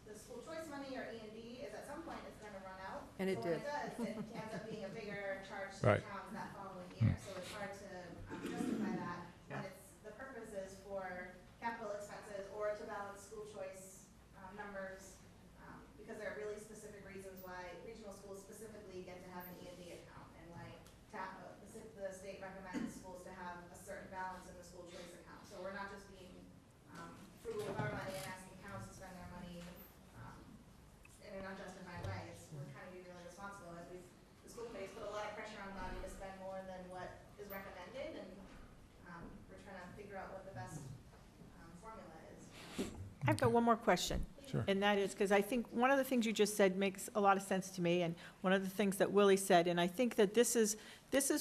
the school choice money or E&D is at some point it's going to run out. And it So did. when it does, it ends up being a bigger charge to Right. towns that following year. So it's hard to justify that when the purpose is for capital expenses or to balance school choice numbers, because there are really specific reasons why regional schools specifically get to have an E&D account, and why the state recommends schools to have a certain balance in the school choice account. So we're not just being frugal with our money and asking towns to spend their money in an unjustified way. We're trying to be really responsible. As the school committee's put a lot of pressure on Bobby to spend more than what is recommended, and we're trying to figure out what the best formula is. I've got one more question. Sure. And that is, because I think one of the things you just said makes a lot of sense to me, and one of the things that Willie said, and I think that this is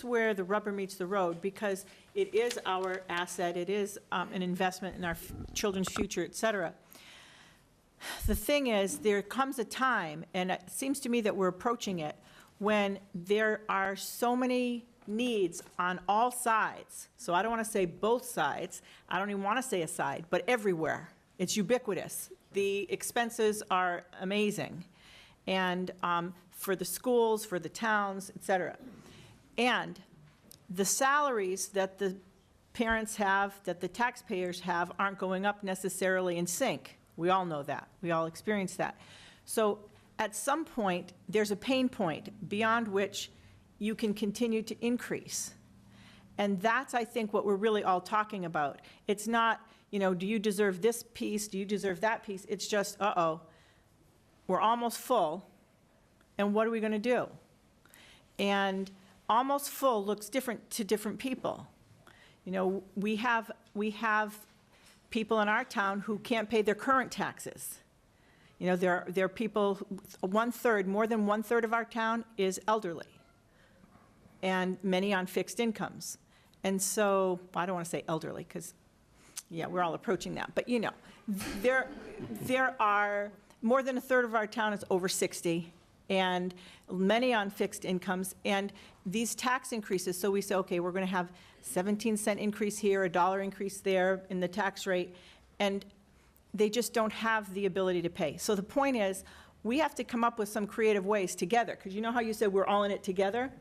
where the rubber meets the road, because it is our asset, it is an investment in our children's future, et cetera. The thing is, there comes a time, and it seems to me that we're approaching it, when there are so many needs on all sides. So I don't want to say both sides, I don't even want to say a side, but everywhere. It's ubiquitous. The expenses are amazing, and for the schools, for the towns, et cetera. And the salaries that the parents have, that the taxpayers have, aren't going up necessarily in sync. We all know that. We all experience that. So at some point, there's a pain point beyond which you can continue to increase. And that's, I think, what we're really all talking about. It's not, do you deserve this piece? Do you deserve that piece? It's just, we're almost full, and what are we going to do? And almost full looks different to different people. We have people in our town who can't pay their current taxes. There are people, more than 1/3 of our town is elderly, and many on fixed incomes. And so, I don't want to say elderly, because, we're all approaching that. But, there are, more than 1/3 of our town is over 60, and many on fixed incomes. And these tax increases, so we say, okay, we're going to have 17-cent increase here, a $1 increase there in the tax rate, and they just don't have the ability to pay. So the point is, we have to come up with some creative ways together, because you know how you said we're all in it together?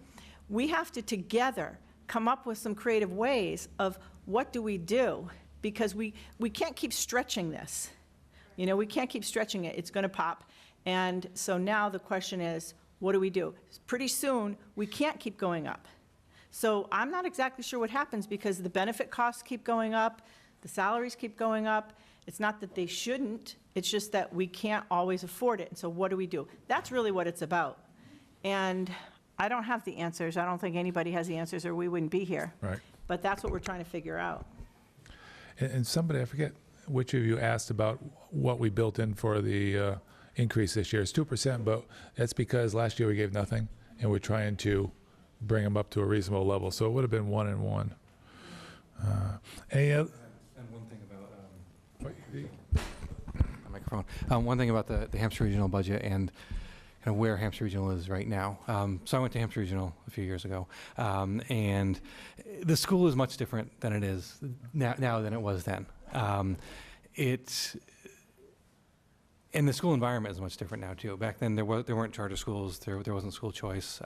We have to together come up with some creative ways of what do we do? Because we can't keep stretching this. You know, we can't keep stretching it. It's going to pop. And so now the question is, what do we do? Pretty soon, we can't keep going up. So I'm not exactly sure what happens because the benefit costs keep going up, the salaries keep going up. It's not that they shouldn't, it's just that we can't always afford it. And so what do we do? That's really what it's about. And I don't have the answers. I don't think anybody has the answers or we wouldn't be here. Right. But that's what we're trying to figure out. And somebody, I forget which of you asked about what we built in for the increase this year. It's 2%, but that's because last year we gave nothing, and we're trying to bring them up to a reasonable level. So it would have been 1 and 1. Any other? And one thing about microphone. One thing about the Hampshire Regional budget and kind of where Hampshire Regional is right now. So I went to Hampshire Regional a few years ago, and the school is much different than it is now than it was then. And the school environment is much different now too. Back then there weren't charter schools, there wasn't school choice.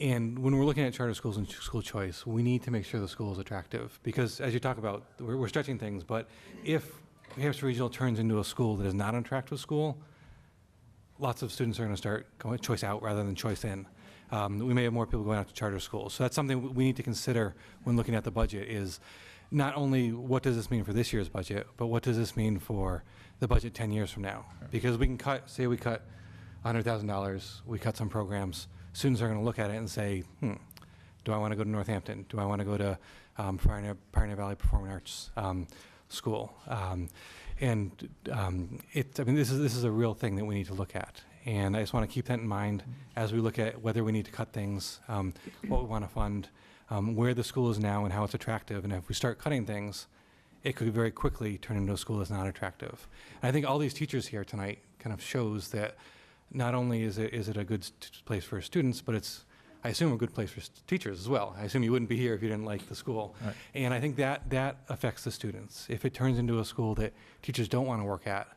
And when we're looking at charter schools and school choice, we need to make sure the school is attractive. Because as you talk about, we're stretching things, but if Hampshire Regional turns into a school that is not an attractive school, lots of students are going to start going choice out rather than choice in. We may have more people going out to charter schools. So that's something we need to consider when looking at the budget is not only what does this mean for this year's budget, but what does this mean for the budget 10 years from now? Because we can say we cut $100,000, we cut some programs, students are going to look at it and say, do I want to go to Northampton? Do I want to go to Pioneer Valley Performing Arts School? I mean, this is a real thing that we need to look at. And I just want to keep that in mind as we look at whether we need to cut things, what we want to fund, where the school is now and how it's attractive. And if we start cutting things, it could very quickly turn into a school that's not attractive. And I think all these teachers here tonight kind of shows that not only is it a good place for students, but it's, I assume, a good place for teachers as well. I assume you wouldn't be here if you didn't like the school. Right. And I think that affects the students. If it turns into a school that teachers don't want to work at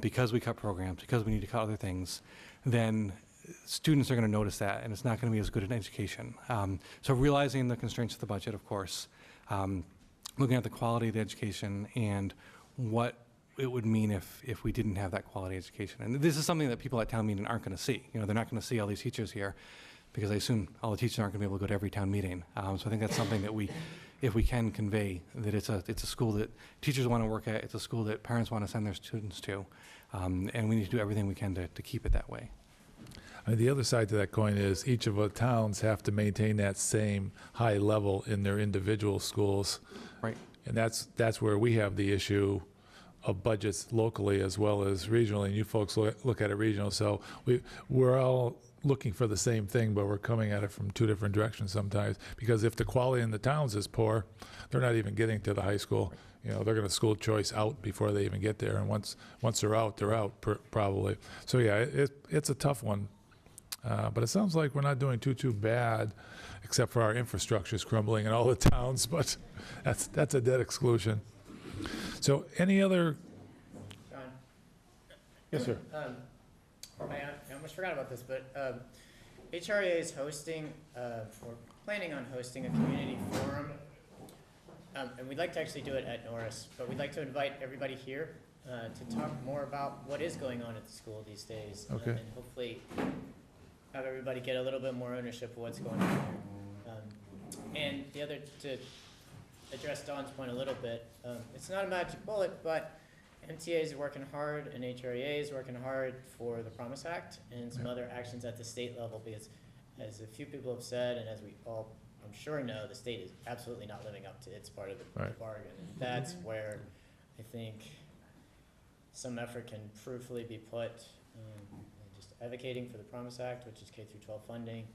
because we cut programs, because we need to cut other things, then students are going to notice that, and it's not going to be as good an education. So realizing the constraints of the budget, of course, looking at the quality of the education and what it would mean if we didn't have that quality education. And this is something that people at town meeting aren't going to see. You know, they're not going to see all these teachers here because I assume all the teachers aren't going to be able to go to every town meeting. So I think that's something that if we can convey, that it's a school that teachers want to work at, it's a school that parents want to send their students to, and we need to do everything we can to keep it that way. I mean, the other side to that coin is each of the towns have to maintain that same high level in their individual schools. Right. And that's where we have the issue of budgets locally as well as regionally, and you folks look at it regional. So we're all looking for the same thing, but we're coming at it from two different directions sometimes. Because if the quality in the towns is poor, they're not even getting to the high school. You know, they're going to school choice out before they even get there. And once they're out probably. So yeah, it's a tough one. But it sounds like we're not doing too bad, except for our infrastructure's crumbling in all the towns. But that's a dead exclusion. So any other? John? Yes, sir. I almost forgot about this, but HRA is hosting, or planning on hosting a community forum. And we'd like to actually do it at Norris, but we'd like to invite everybody here to talk more about what is going on at the school these days. Okay. And hopefully have everybody get a little bit more ownership of what's going on here. And the other, to address Dawn's point a little bit, it's not a magic bullet, but MTA is working hard and HREA is working hard for the Promise Act and some other actions at the state level, because as a few people have said, and as we all, I'm sure know, the state is absolutely not living up to its part of the bargain. And that's where I think some effort can fruitfully be put, just advocating for the Promise Act, which is K-12 funding,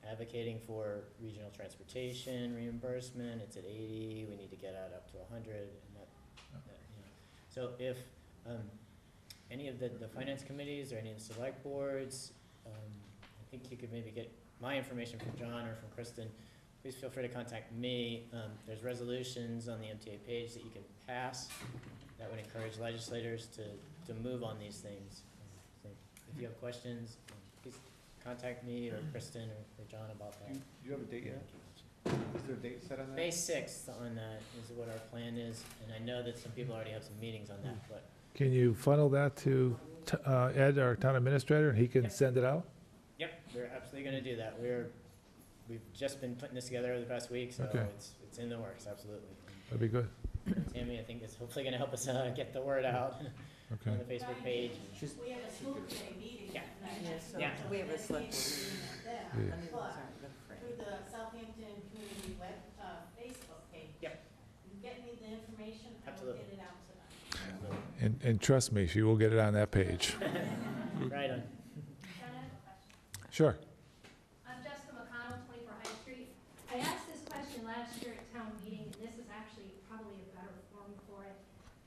advocating for regional transportation reimbursement. It's at 80, we need to get it up to 100, and that you know. So if any of the finance committees or any of the select boards, I think you could maybe get my information from John or from Kristen. Please feel free to contact me. There's resolutions on the MTA page that you can pass that would encourage legislators to move on these things. So if you have questions, please contact me or Kristen or John about that. Do you have a date yet? Is there a date set on that? May 6th on that is what our plan is, and I know that some people already have some meetings on that, but Can you funnel that to Ed, our town administrator, and he can send it out? yep, we're absolutely gonna do that. We've just been putting this together over the past week, so Okay. it's in the works, absolutely. That'd be good. Tammy, I think, is hopefully gonna help us get the word out Okay. on the Facebook page. We have a school committee meeting Yeah. tonight. Yeah. We have a select board. There, Yeah. but through the Southampton Community web, Facebook page. Yep. You get me the information, I will Absolutely. get it out tonight. And trust me, she will get it on that page. Right on. Sure. I'm Jessica McConnell, 24 High Street. I asked this question last year at town meeting, and this is actually probably a better forum for it.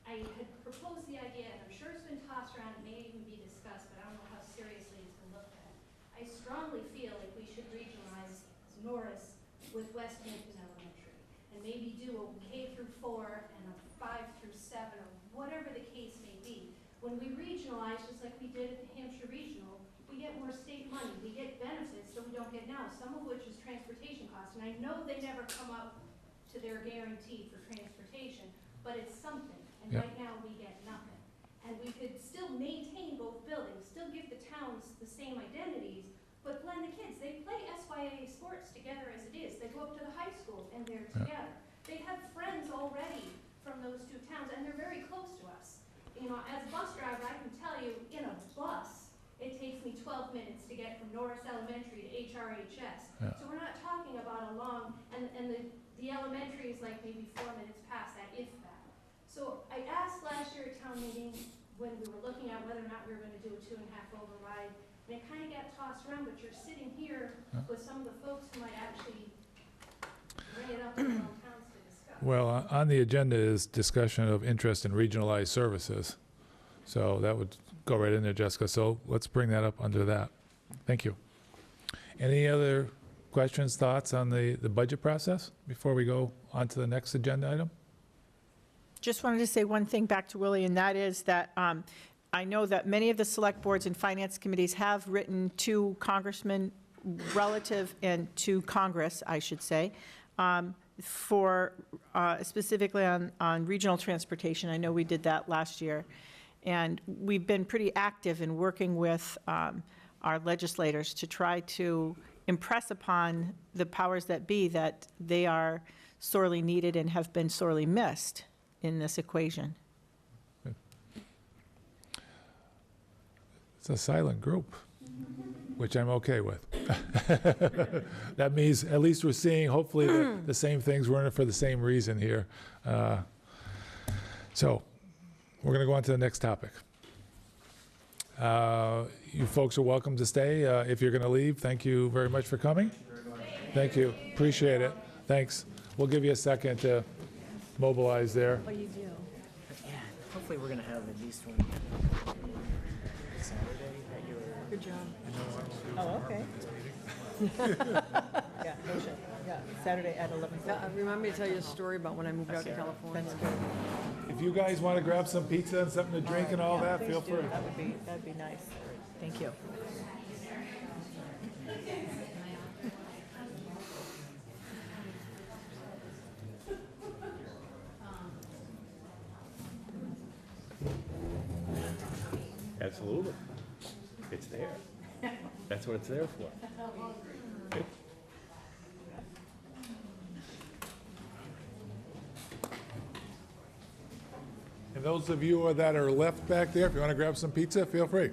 I had proposed the idea, and I'm sure it's been tossed around, it may even be discussed, but I don't know how seriously it's been looked at. I strongly feel like we should regionalize Norris with Westhampton Elementary, and maybe do a K through 4 and a 5 through 7, or whatever the case may be. When we regionalize, just like we did at the Hampshire Regional, we get more state money, we get benefits that we don't get now, some of which is transportation costs. And I know they never come up to their guarantee for transportation, but it's something. And Yep. right now, we get nothing. And we could still maintain both buildings, still give the towns the same identities, but blend the kids. They play SYA sports together as it is. They go up to the high school and they're together. They have friends already from those two towns, and they're very close to us. You know, as a bus driver, I can tell you, in a bus, it takes me 12 minutes to get from Norris Elementary to HRHS. Yeah. So we're not talking about a long, and the elementary is like maybe 4 minutes past that, if that. So I asked last year at town meeting, when we were looking at whether or not we were gonna do a 2.5 override, and it kinda got tossed around, but you're sitting here with some of the folks who might actually bring it up in their own towns to discuss. Well, on the agenda is discussion of interest in regionalized services. So that would go right in there, Jessica. So let's bring that up under that. Thank you. Any other questions, thoughts on the budget process before we go on to the next agenda item? Just wanted to say one thing back to Willie, and that is that I know that many of the select boards and finance committees have written to congressmen relative, and to Congress, I should say, for specifically on regional transportation. I know we did that last year. And we've been pretty active in working with our legislators to try to impress upon the powers that be that they are sorely needed and have been sorely missed in this equation. It's a silent group, which I'm okay with. That means at least we're seeing hopefully the same things. We're in it for the same reason here. So we're going to go on to the next topic. You folks are welcome to stay. If you're going to leave, thank you very much for coming. Thank you. Appreciate it. Thanks. We'll give you a second to mobilize there. Oh, you do? Yeah, hopefully we're gonna have at least one Saturday at your. Good job. Oh, okay. Yeah, Goshen. Yeah, Saturday at 11. Remind me to tell you a story about when I moved out to California. That's good. If you guys want to grab some pizza and something to drink and all Yeah, that, feel please do. free. That'd be nice. Thank you. Absolutely. It's there. That's what it's there for. Good. And those of you that are left back there, if you want to grab some pizza, feel free.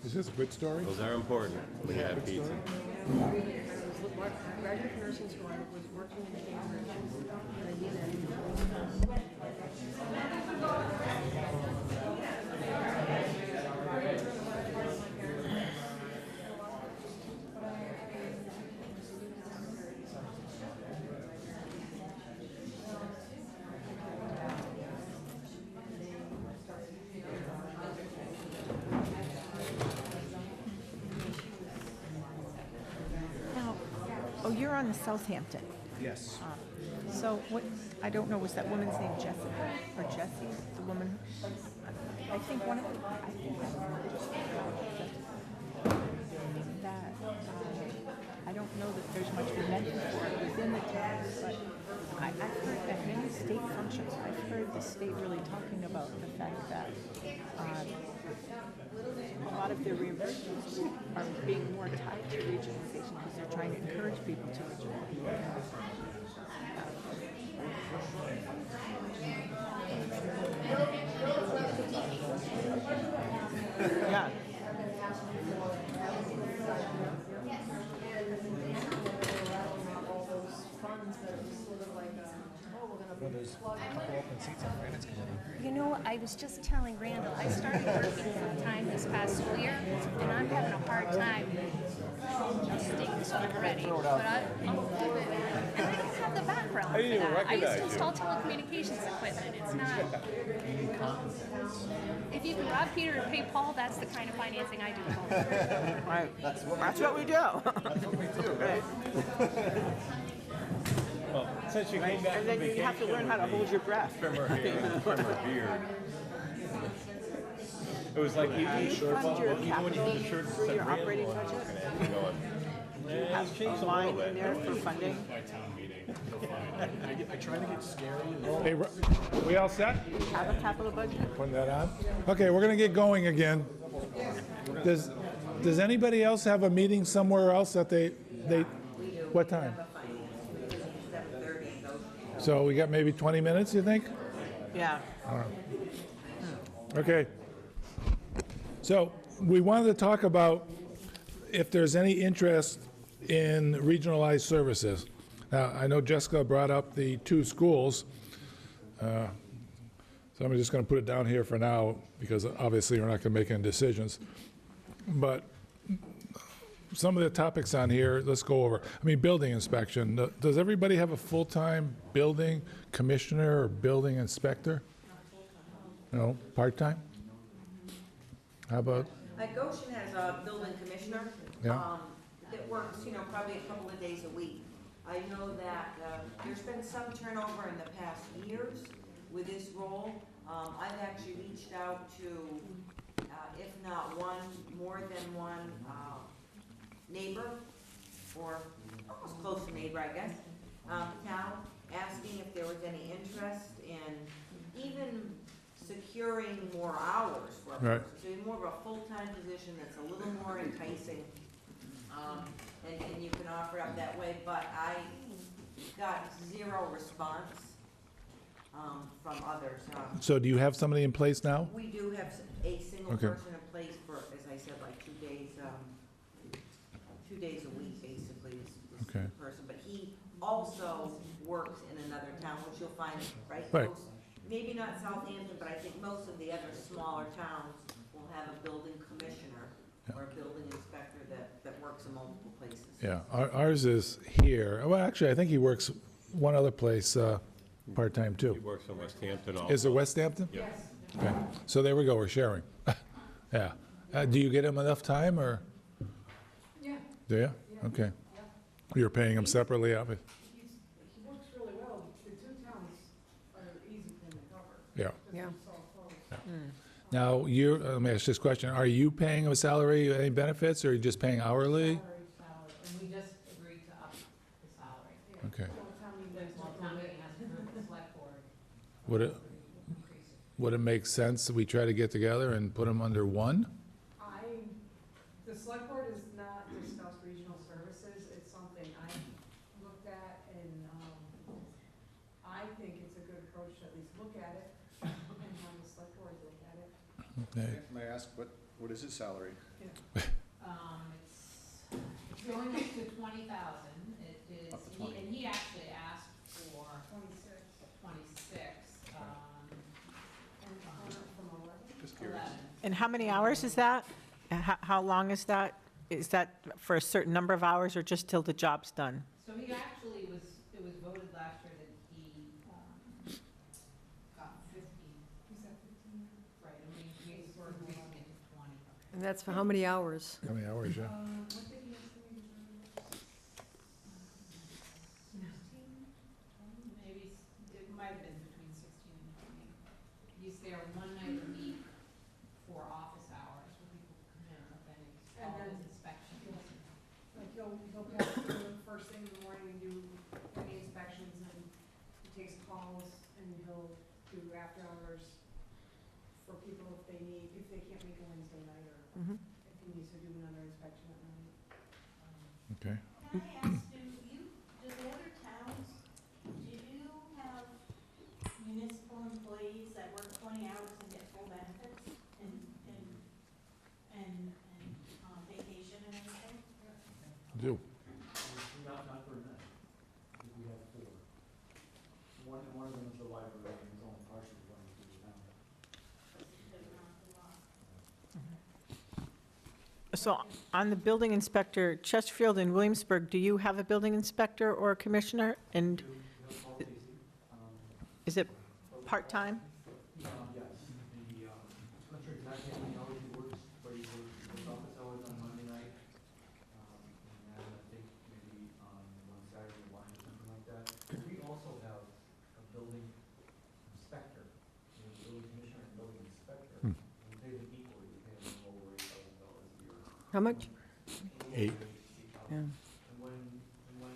Is this a good story? Those are important when you have pizza. Graduate nursing school, I was working in Cambridge, and I needed Oh, you're on the Southampton. Yes. So what, I don't know, was that woman's name Jessica or Jessie, the woman? I think one of the, I think that, I don't know that there's much momentum for it within the town, but I've heard at many state functions, I've heard the state really talking about the fact that a lot of their reimbursements are being more tied to regionalization because they're trying to encourage people to regionalize. Yeah. You know, I was just telling Randall, I started working full-time this past school year, and I'm having a hard time staying school ready. But I'll give it, and I don't have the background for that. I used to install telecommunications equipment. It's not. If you can rob Peter and pay Paul, that's the kind of financing I do at home. Right. That's what we do. That's what we do, right? Well, since you came back And then you have to learn how to hold your breath. Trim her beard. It was like you fund your capital through your operating budget? Do you have a line in there for funding? I try to get scary. Hey, we all set? Have a capital budget? Putting that on? Okay, we're gonna get going again. Does anybody else have a meeting somewhere else that they, what time? 7:30 and go. So we got maybe 20 minutes, you think? Yeah. All right. Okay. So we wanted to talk about if there's any interest in regionalized services. Now, I know Jessica brought up the 2 schools. So I'm just going to put it down here for now because obviously we're not going to make any decisions. But some of the topics on here, let's go over. I mean, building inspection. Does everybody have a full-time building commissioner or building inspector? No, part-time? How about? Goshen has a building commissioner. Yeah. That works, probably a couple of days a week. I know that there's been some turnover in the past years with this role. I've actually reached out to, if not more than one neighbor, or almost close to neighbor, I guess, town, asking if there was any interest in even securing more hours for a Right. person. So more of a full-time position that's a little more enticing, and you can offer up that way, but I got 0 response from others. So do you have somebody in place now? We do have a single Okay. person in place for, as I said, like 2 days, 2 days a week, basically, is Okay. the person. But he also works in another town, which you'll find, right? Right. Maybe not Southampton, but I think most of the other smaller towns will have a building commissioner or a building inspector that works in multiple places. Yeah, ours is here. Well, actually, I think he works one other place part-time He too. works in Westhampton also. Is it Westhampton? Yes. Okay, so there we go, we're sharing. Yeah. Do you get him enough time, or? Yeah. Do you? Okay. You're paying him separately, obviously? He works really well. The 2 towns are easy for him to cover. Yeah. Yeah. It's all close. Now, let me ask this question. Are you paying him a salary, any benefits, or are you just paying hourly? Salary, and we just agreed to up the salary. Okay. So town meeting Well, town meeting has to approve the select board. Would it make sense that we try to get together and put him under one? The select board has not discussed regional services. It's something I looked at, and I think it's a good approach to at least look at it and have the select board look at it. Okay. May I ask, what is his salary? It's going up to 20,000. It is, Up to 20. and he actually asked for 26. 26. From 11? Just curious. 11. And how many hours is that? How long is that? Is that for a certain number of hours or just till the job's done? So he actually it was voted last year that he got 15. He's at 15? Right, and we're increasing it to 20. And that's for how many hours? How many hours, yeah? What did he estimate? first thing in the morning and do any inspections, and he takes calls, and he'll do after hours for people if they can't make a Wednesday night, or Mhm. if he needs to do another inspection at night. Okay. Can I ask, do the other towns, do you have municipal employees that work 20 hours and get full benefits and vacation and everything? Do. Not for now. We have 4. One of them is the library, and is only partially running through the town. So on the building inspector, Chesterfield and Williamsburg, do you have a building inspector or a commissioner? And is it part-time? Yes, I'm not sure exactly how many hours he works, but he works office hours on Monday night. And then I think maybe on one Saturday night or something like that. We also have a building inspector, a building commissioner and building inspector. We pay them equally, we pay them over $8,000 a year. How much? 8. Yeah. And when we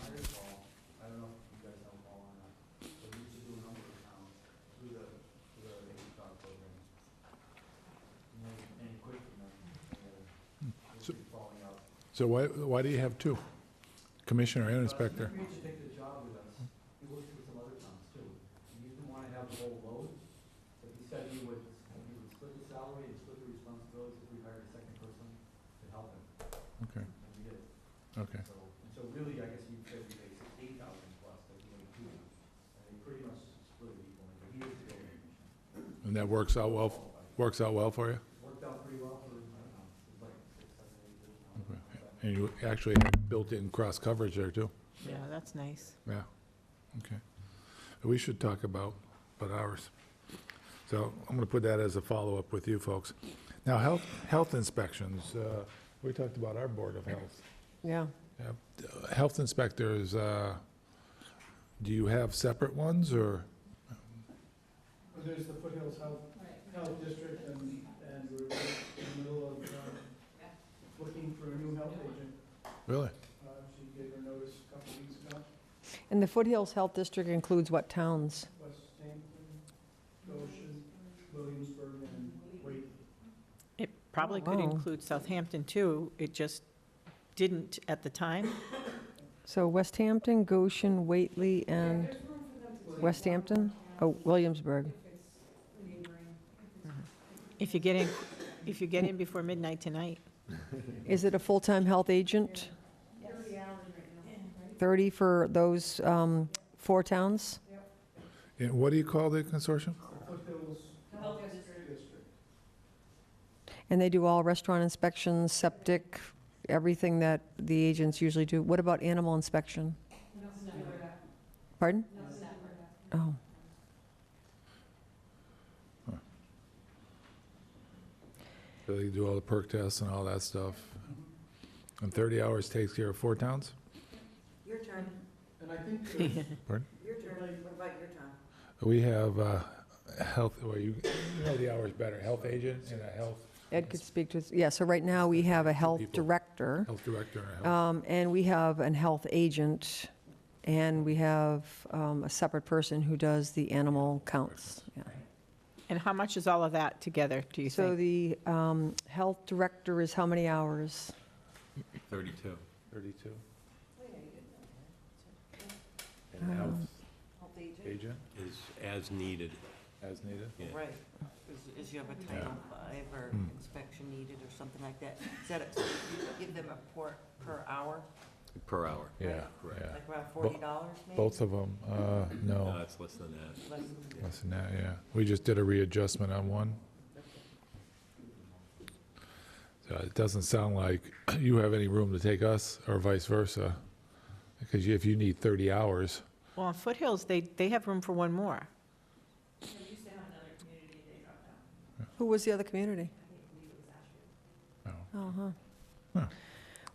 hired Paul, I don't know if you guys know Paul or not, but we used to do a number of towns through the HR program. And then any quick from them, So- they're falling out. So why do you have 2? Commissioner and inspector? He agreed to take the job with us. He works with some other towns too. He didn't want to have the whole load, but he said he would split the salary and split the responsibilities if we hired a second person to help him. Okay. And we did. Okay. So really, I guess you could say we pay $8,000 plus, like he made 2. And they pretty much split it equally, but he is the building commissioner. And that works out well for you? Worked out pretty well for, I don't know, it was like 6, 7, 8 years now. Okay. And you actually have built-in cross coverage there too? Yeah, that's nice. Yeah. Okay. We should talk about ours. So I'm going to put that as a follow-up with you folks. Now, health inspections, we talked about our Board of Health. Yeah. Health inspectors, do you have separate ones, or? There's the Foothills Health District, and we're in the middle of looking for a new health agent. Really? She gave her notice a couple of weeks ago. And the Foothills Health District includes what towns? Westhampton, Goshen, Williamsburg, and Wade. It probably could Wow. include Southampton too. It just didn't at the time. So Westhampton, Goshen, Whately, and There's room for them to take Westhampton? one Oh, Williamsburg. if it's neighboring. If you get in before midnight tonight. Is it a full-time health agent? 30 hours right now, right? 30 for those 4 towns? And what do you call the consortium? Foothills Health District. And they do all restaurant inspections, septic, everything that the agents usually do. What about animal inspection? Nothing to do with that. Pardon? Nothing to do with that. Oh. So they do all the perk tests and all that stuff. And 30 hours takes care of 4 towns? Your turn, And I think Pardon? your turn, what about your turn? We have health, well, you know the hours better, health agent and a health Ed could speak to, yeah, so right now we have a health people. director, director and a health. and we have an health agent, and we have a separate person who does the animal counts. Yeah. And how much is all of that together, do you So think? the health director is how many hours? 32. 32. Um, And health Health agent? agent, Is as needed. as needed? Yeah. Right. Is you have a Title V or inspection needed or something like that? Is that, you give them a per hour, Per hour. Yeah, Correct. yeah. like around $40 maybe? Both of them, No, no, it's less than that. Less than- less than that, yeah. We just did a readjustment on one. So it doesn't sound like you have any room to take us, or vice versa, because if you need 30 hours, Well, on Foothills, they have room for one more. They used to have another community, they dropped out. Who was the other community? I think it was Ashland. Uh-huh.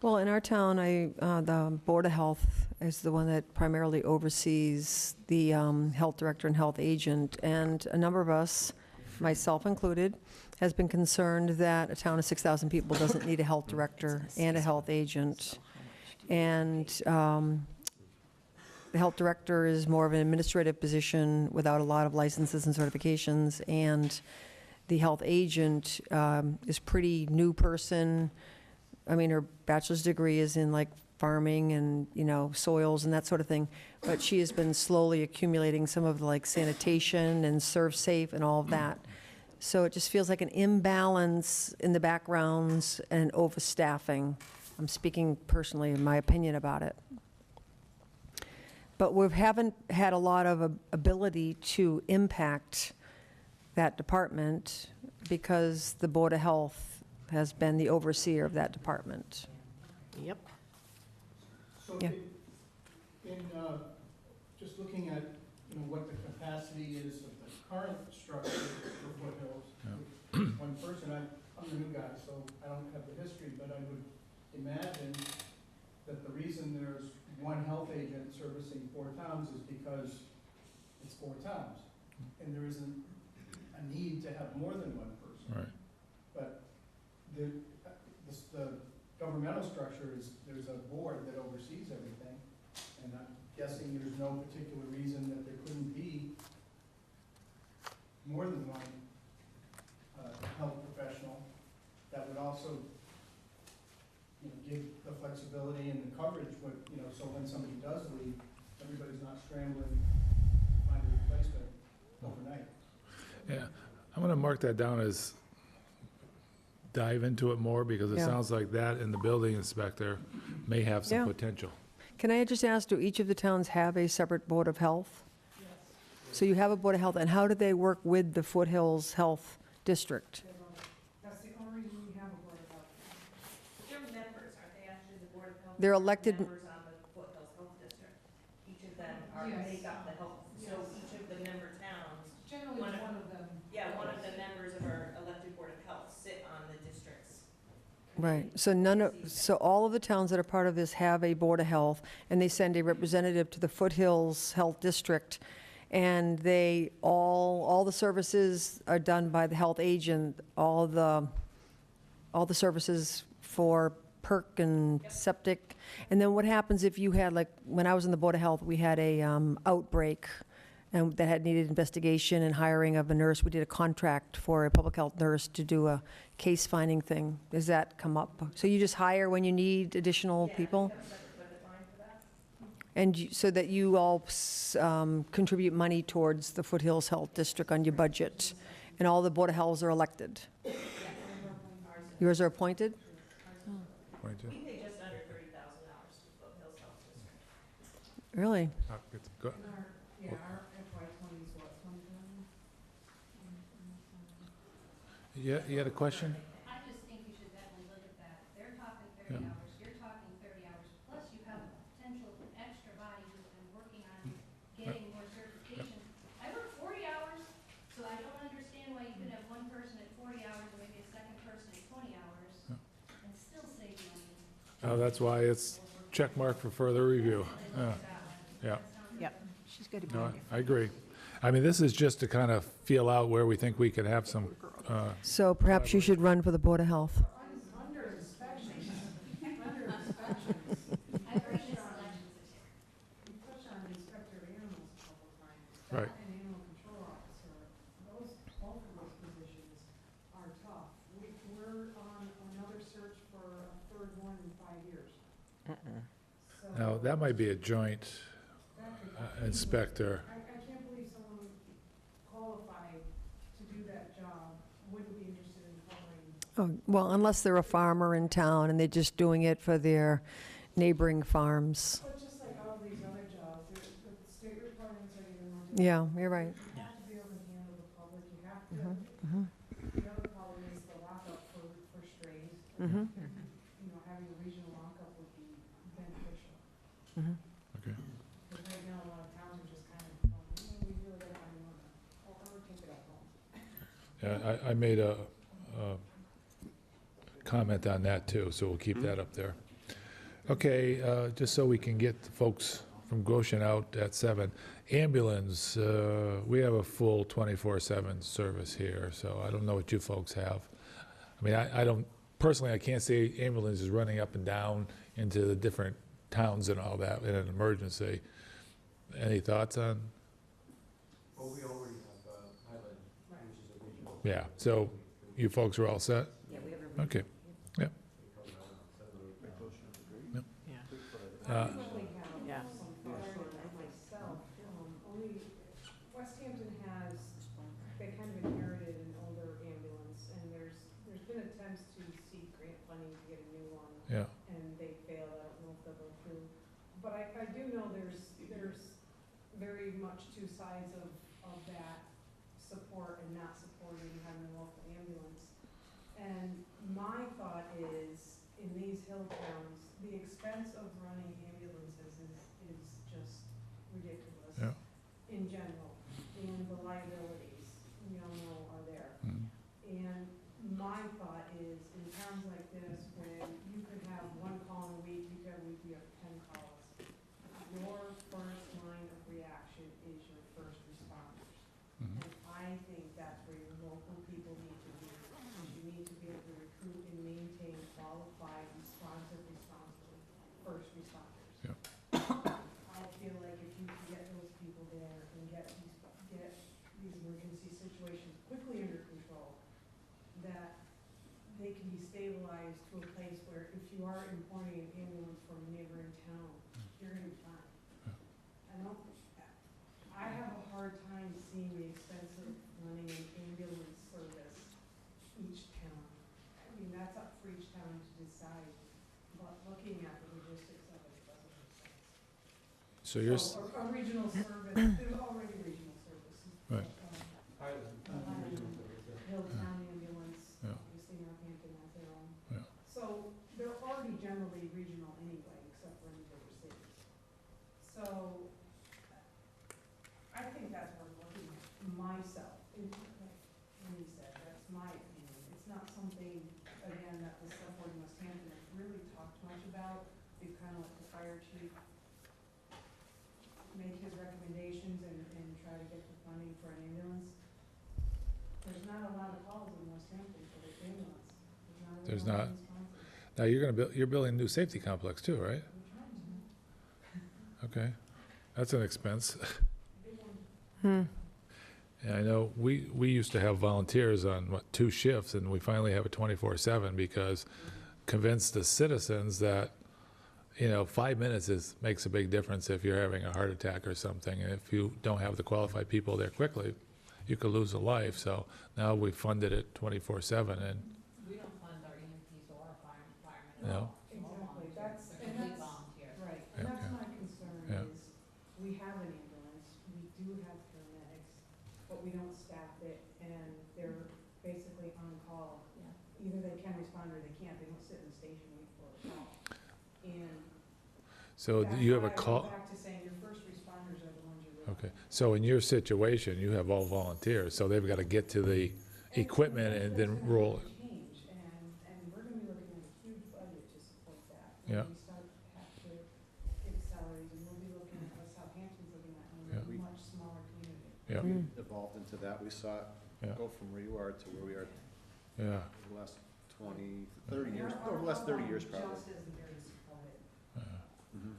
Well, in our town, the Board of Health is the one that primarily oversees the health director and health agent, and a number of us, myself included, has been concerned that a town of 6,000 people doesn't need a health director and a health agent. And the health director is more of an administrative position without a lot of licenses and certifications. And the health agent is pretty new person. I mean, her bachelor's degree is in like farming and, you know, soils and that sort of thing. But she has been slowly accumulating some of the like sanitation and serve safe and all of that. So it just feels like an imbalance in the backgrounds and overstaffing. I'm speaking personally in my opinion about it. But we haven't had a lot of ability to impact that department because the Board of Health has been the overseer of that department. Yep. So Yeah. in just looking at, you know, what the capacity is of the current structure for Foothills, one person, I'm the new guy, so I don't have the history, but I would imagine that the reason there's one health agent servicing 4 towns is because it's 4 towns. And there isn't a need to have more than one person. Right. But the governmental structure is, there's a board that oversees everything. And I'm guessing there's no particular reason that there couldn't be more than one health professional that would also, you know, give the flexibility and the coverage with, you know, so when somebody does leave, everybody's not scrambling to find a replacement overnight. Yeah, I'm gonna mark that down as dive into it more, because it Yeah. sounds like that and the building inspector may have some Yeah. potential. Can I just ask, do each of the towns have a separate Board of Health? So you have a Board of Health, and how do they work with the Foothills Health District? That's the only reason we have a board of health. They're members, aren't they, actually, the Board of Health? They're elected- Members on the Foothills Health District. Each of them are, Yes. make up the health, so Yes. each of the member towns, Generally, One of- one of them. yeah, one of the members of our elected Board of Health sit on the district's. Right, so so all of the towns that are part of this have a Board of Health, and they send a representative to the Foothills Health District, and all the services are done by the health agent, all the services for perk and septic. And then what happens if you had, like, when I was in the Board of Health, we had a outbreak, and that had needed investigation and hiring of a nurse. We did a contract for a public health nurse to do a case finding thing. Does that come up? So you just hire when you need additional people? And so that you all contribute money towards the Foothills Health District on your budget, and all the Board of Healths are elected? Yours are appointed? Right, Jim? We pay just under $30,000 to Foothills Health District. Really? Go- Yeah, our FY '20 is what, 20,000? Yeah, you had a question? I just think you should definitely look at that. They're talking 30 Yeah. hours, you're talking 30 hours, plus you have a potential extra body who's been working on getting more certifications. I work 40 hours, so I don't understand why you could have one person at 40 hours and maybe a second person at 20 hours and still save money. Oh, that's why it's check mark for further review. Yeah, Yep, she's got to be. no, I agree. I mean, this is just to kind of feel out where we think we could have some, So perhaps you should run for the Board of Health. Under inspections, I've already been selections this year. we touched on inspector of animals a couple of times. Right. That and animal control officer, both of those positions are tough. We're on another search for a third one in 5 years. So now, that might be a joint that could- inspector. I can't believe someone qualified to do that job wouldn't be interested in covering. Oh, well, unless they're a farmer in town and they're just doing it for their neighboring farms. But just like all these other jobs, the state requirements are even more. Yeah, you're right. You have to be able to handle the public, you have to, Mhm. the other problem is the lockup for strays. Mhm. You know, having a regional lockup would be beneficial. Mhm. Okay. Because right now, a lot of towns are just kind of, we really gotta find one, or take it at home. Yeah, I made a comment on that too, so we'll keep that up there. Okay, just so we can get the folks from Goshen out at 7. Ambulance, we have a full 24/7 service here, so I don't know what you folks have. I mean, I don't, personally, I can't say ambulance is running up and down into the different towns and all that in an emergency. Any thoughts on? Well, we already have Highland, which is a regional. Yeah, so you folks are all set? Yeah, we have a. Okay. Yep. Yep. Yeah. Really have Yeah. some thoughts on it myself. Only Westhampton has, they kind of inherited an older ambulance, and there's been attempts to seek grant funding to get a new one, Yeah. and they failed. I don't know if they'll go through. But I do know there's very much two sides of that support and not supporting having a local ambulance. And my thought is, in these hill towns, the expense of running ambulances is just ridiculous. Yeah. In general, and the liabilities, we all know are there. Mhm. And my thought is, in towns like this, when you could have one call in a week, you could have a week, you have 10 calls. Your first line of reaction is your first responders. Mhm. And I think that's where your local people need to be. Is you need to be able to recruit and maintain qualified, responsive first responders. Yeah. I feel like if you can get those people there and get these emergency situations quickly under control, that they can be stabilized to a place where if you are importing an ambulance from a neighboring town, you're gonna be fine. I have a hard time seeing the expense of running an ambulance service each town. I mean, that's up for each town to decide, but looking at the logistics of it doesn't make sense. So you're, So a regional service, there's already regional services. Right. Highland, Hilltown ambulance, Yeah. obviously Northampton has their own. Yeah. So they're already generally regional anyway, except for in bigger cities. So I think that's worth looking at myself, like Andy said, that's my opinion. It's not something, again, that the select board in Westhampton has really talked much about. They've kind of let the fire chief make his recommendations and try to get the funding for an ambulance. There's not a lot of calls in Westhampton for the ambulance. There's a lot not. of responses. now you're building a new safety complex too, right? We're trying to. Okay. That's an expense. Big one. And I know we used to have volunteers on, 2 shifts, and we finally have a 24/7 because convinced the citizens that, 5 minutes makes a big difference if you're having a heart attack or something. And if you don't have the qualified people there quickly, you could lose a life. So now we funded it 24/7, and, We don't fund our EMTs or our firemen you at know, all. Exactly, that's, They're and complete that's, volunteer. right, and that's Okay. my concern Yeah. is, we have an ambulance, we do have paramedics, but we don't staff it, and they're basically on call. Yeah. Either they can respond or they can't, they don't sit in the station wait for a call. And so that's you have a why I go call. back to saying your first responders are the ones you rely on. Okay. So in your situation, you have all volunteers, so they've got to get to the equipment and then roll it. Change, and we're gonna be looking at a huge budget to support that. Yeah. When we start to have to give salaries, and we'll be looking at what Southampton's looking at, and Yeah. we're a much smaller community. Yeah. Mm. Evolved into that. We saw it Yeah. go from where you are to where we are Yeah. in the last 20, 30 years, Our- over the last 30 years our probably. just isn't very supportive. Mhm.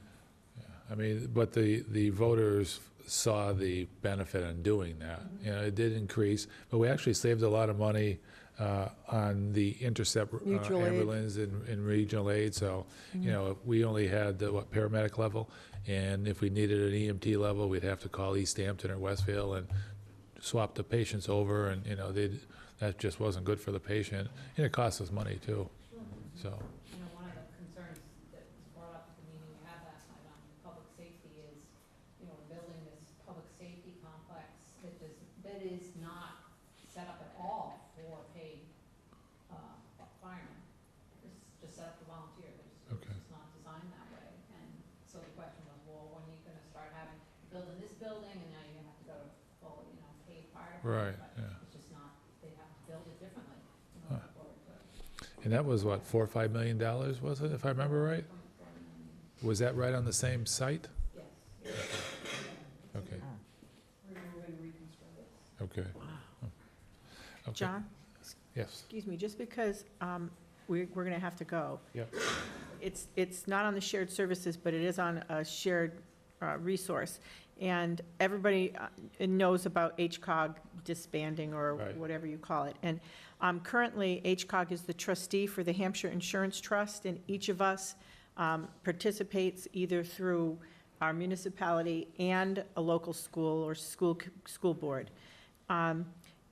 I mean, but the voters saw the benefit in doing that. It did increase, but we actually saved a lot of money on the intercept Mutual aid. ambulance and regional aid. So, we only had the paramedic level, and if we needed an EMT level, we'd have to call Easthampton or Westfield and swap the patients over, and that just wasn't good for the patient, and it cost us money too. So, One of the concerns that was brought up at the meeting we had last night on public safety is, we're building this public safety complex that is not set up at all for paid firemen. It's just set up for volunteers. It's Okay. just not designed that way. And so the question was, well, when are you gonna start building this building, and now you're gonna have to go to full, paid fire Right, department, but yeah. it's just not, they have to build it differently in Huh. order for it to. and that was what, $4 or $5 million, was it, if I remember right? Was that right on the same site? Yes. Okay, Remove and reconstruct. okay. Okay. John, Yes. excuse me, just because we're going to have to go. Yep. it's not on the shared services, but it is on a shared resource. And everybody knows about HCOG disbanding, or Right. whatever you call it. And currently, HCOG is the trustee for the Hampshire Insurance Trust, and each of us participates either through our municipality and a local school or school board.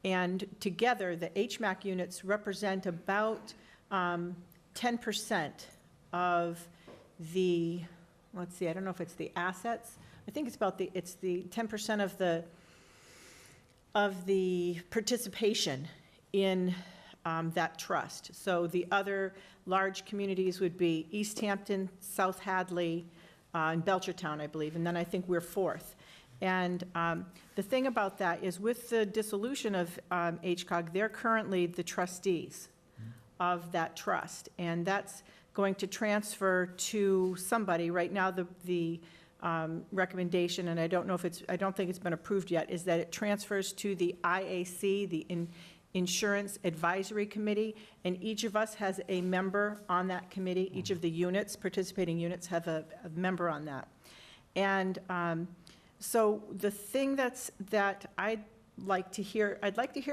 And together, the HMAC units represent about 10% of the, let's see, I don't know if it's the assets. I think it's about it's the 10% of the participation in that trust. So the other large communities would be Easthampton, South Hadley, and Belchertown, I believe, and then I think we're fourth. And the thing about that is, with the dissolution of HCOG, they're currently the trustees of that trust, and that's going to transfer to somebody. Right now, the recommendation, and I don't think it's been approved yet, is that it transfers to the IAC, the Insurance Advisory Committee, and each of us has a member on that committee. Each of the units, participating units, have a member on that. And so the thing that I'd like to hear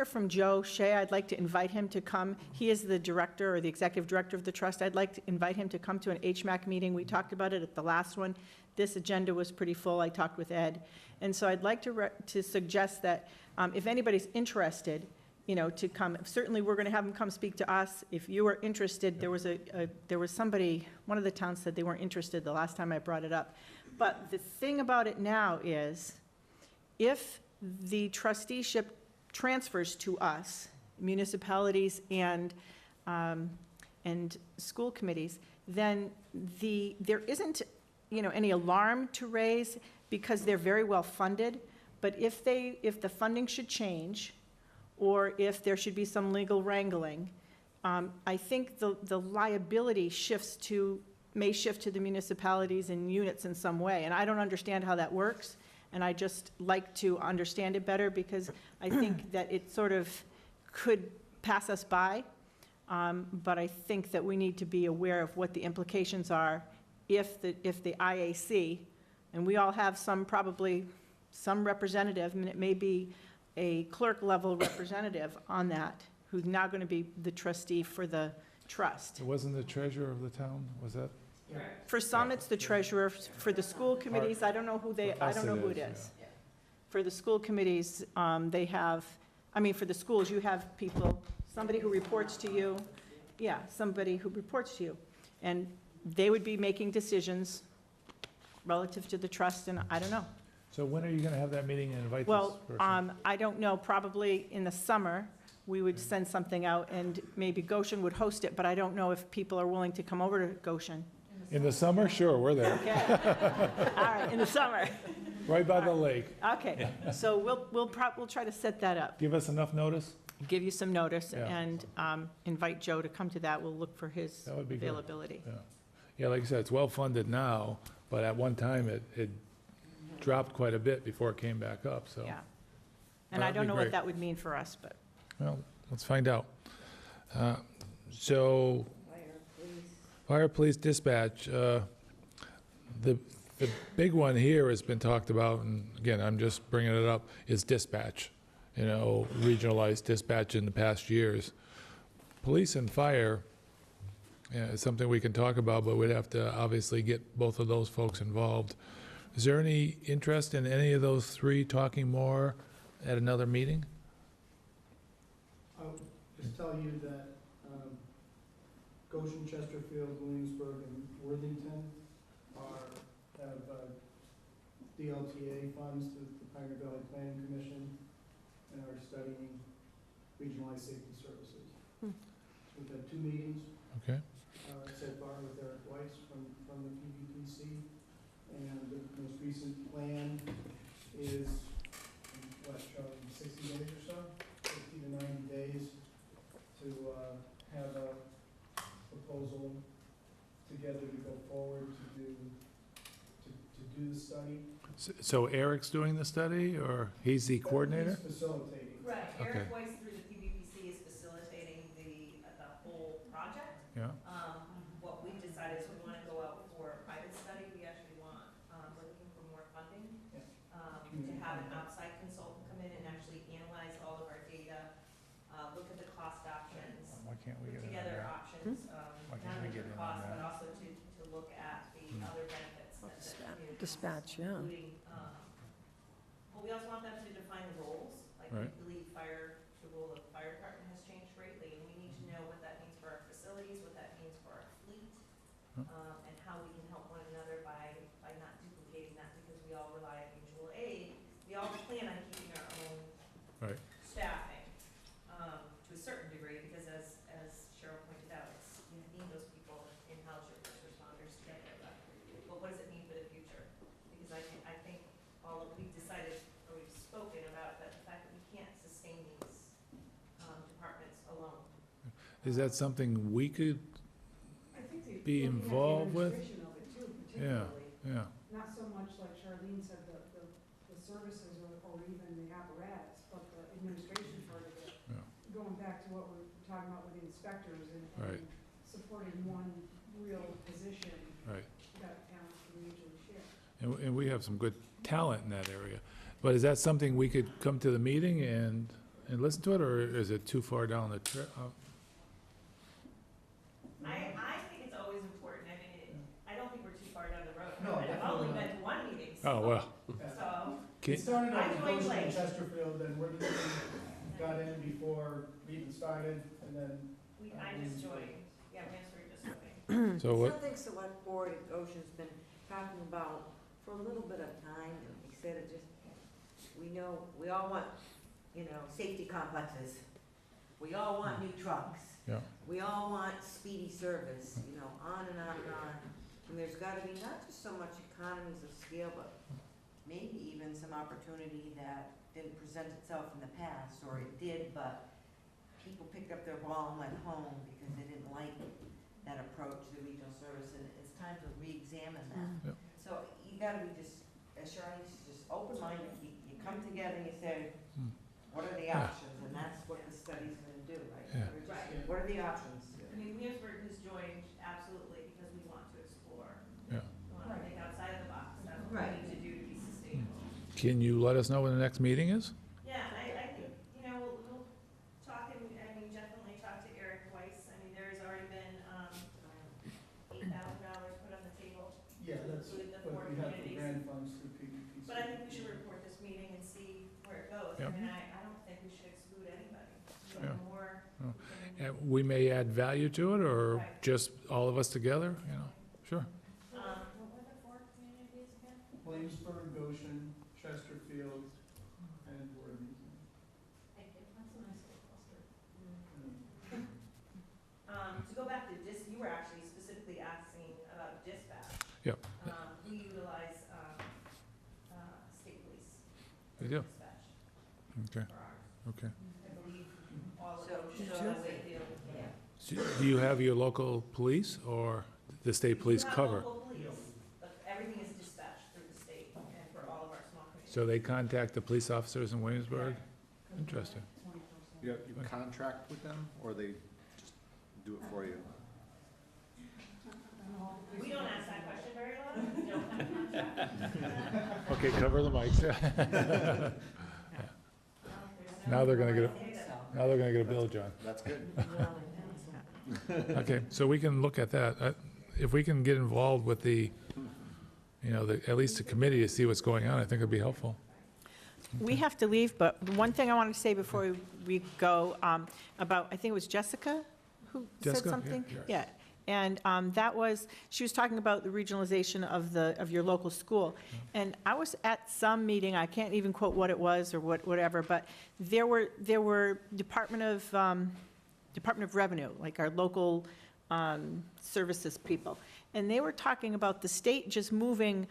from Joe Shea. I'd like to invite him to come. He is the director, or the executive director of the trust. I'd like to invite him to come to an HMAC meeting. We talked about it at the last one. This agenda was pretty full. I talked with Ed. And so I'd like to suggest that if anybody's interested, to come. Certainly, we're going to have him come speak to us. If you are interested, there was somebody, one of the towns said they weren't interested the last time I brought it up. But the thing about it now is, if the trusteeship transfers to us, municipalities and school committees, then there isn't, any alarm to raise, because they're very well funded. But if the funding should change, or if there should be some legal wrangling, I think the liability may shift to the municipalities and units in some way. And I don't understand how that works, and I just like to understand it better, because I think that it sort of could pass us by. But I think that we need to be aware of what the implications are if the IAC, and we all have probably some representative, and it may be a clerk level representative on that, who's now going to be the trustee for the trust. It wasn't the treasurer of the town, was that? For some, it's the treasurer. For the school committees, I don't know who it is. For the school committees, they have, for the schools, you have people, somebody who reports to you. Yeah, somebody who reports to you. And they would be making decisions relative to the trust, and I don't know. So when are you going to have that meeting and invite this Well, person? I don't know, probably in the summer, we would send something out, and maybe Goshen would host it, but I don't know if people are willing to come over to Goshen. In the summer? Sure, we're there. Okay. All right, in the summer. Right by the lake. Okay, so we'll try to set that up. Give us enough notice? Give you some notice, Yeah. and invite Joe to come to that. We'll look for his That would be good. availability. Yeah, like I said, it's well-funded now, but at one time, it dropped quite a bit before it came back up, so. Yeah. And I That'd don't be know great. what that would mean for us, but. Well, let's find out. So, fire, police, dispatch. The big one here has been talked about, and again, I'm just bringing it up, is dispatch. Regionalized dispatch in the past years. Police and fire, is something we can talk about, but we'd have to obviously get both of those folks involved. Is there any interest in any of those three talking more at another meeting? I'll just tell you that Goshen, Chesterfield, Williamsburg, and Worthington have DLTA funds through the Pioneer Valley Planning Commission, and are studying regionalized safety services. So we've had 2 meetings Okay. so far with Eric Weiss from the PVPC, and the most recent plan is, showing 60 days or so, 60 to 90 days to have a proposal together to go forward to do the study. So Eric's doing the study, or he's the coordinator? He's facilitating. Right, Okay. Eric Weiss through the PVPC is facilitating the whole project. Yeah. What we decided is we want to have an outside consultant come in and actually analyze all of our data, look at the cost options, Why can't we put get in on together that? options, Why can't not we only get for in on cost, but that? also to look at the other benefits that the community has, Dispatch, yeah. including, but we also want them to define the roles, like we Right. believe the role of the fire department has changed greatly, and we need to know what that means for our facilities, what that means for our fleet, and how we can help one another by not duplicating that, because we all rely on mutual aid. We all plan on keeping our own Right. staffing, to a certain degree, because as Cheryl pointed out, you need those people in-house, your first responders together, but what does it mean for the future? Because I think we've decided, or we've spoken about that, the fact that we can't sustain these, departments alone. Is that something we could I think they. be looking at the involved with? administration of it too, Yeah, particularly. yeah. Not so much like Charlene said, the services or even the apparatus, but the administration part of it. Yeah. Going back to what we're talking about with the inspectors and Right. supporting one real position Right. that towns can mutually share. And we have some good talent in that area. But is that something we could come to the meeting and listen to it, or is it too far down the trail? I think it's always important. I mean, I don't think we're too far down the road. No, I've only definitely been to one meeting, Oh, well. so. It started I out with joined Goshen and late. Chesterfield, and we're the got in before we even started, and then. I just joined, yeah, Williamsburg just joined. So what, Something select board at Goshen's been talking about for a little bit of time, and he said it just, we know, we all want, safety complexes. We all want new trucks. yeah, We all want speedy service, on and on and on. And there's gotta be not just so much economies of scale, but maybe even some opportunity that didn't present itself in the past, or it did, but people picked up their ball and went home because they didn't like that approach to regional service, and it's time to re-examine that. Yep. So you gotta be just, as Charlene says, just open-minded, you come together and you say, what are the options? And that's what the study's gonna do, right? Yeah. We're just- Right. What are the options? I mean, Williamsburg has joined absolutely because we want to explore. Yeah. We want to think outside of the box. That's what Right. we need to do to be sustainable. can you let us know when the next meeting is? Yeah, I think, we'll talk, definitely talk to Eric Weiss. I mean, there's already been, $8,000 put on the table. Yeah, that's With the what four we have for communities. grant funds through PVPC. But I think we should report this meeting and see where it goes. Yep. I mean, I don't think we should exclude anybody. The Yeah. more Oh. we can- And we may add value to it, or Right. just all of us together, Sure. What were the 4 communities again? Williamsburg, Goshen, Chesterfield, and Worthington. Thank you. That's a nice little cluster. To go back to you were actually specifically asking about dispatch. Yep. We utilize, state police. We do. Dispatch Okay, for ours. okay. I believe all of So, Goshen, sure. Wakefield. Yeah. So do you have your local police, or the state police We do have cover? local police, but everything is dispatched through the state and for all of our small communities. So they contact the police officers in Williamsburg? Interesting. You contract with them, or they just do it for you? We don't ask that question very long. We don't have a contract. Okay, cover the mics. Now they're gonna get Now they're gonna get a bill, John. That's good. Okay, so we can look at that. If we can get involved with at least the committee to see what's going on, I think it'd be helpful. We have to leave, but the one thing I wanted to say before we go, about, I think it was Jessica who said Jessica? Yeah, something? yeah. And she was talking about the regionalization of your local school. And I was at some meeting, I can't even quote what it was or whatever, but there were Department of Revenue, like our local services people. And they were talking about the state just moving,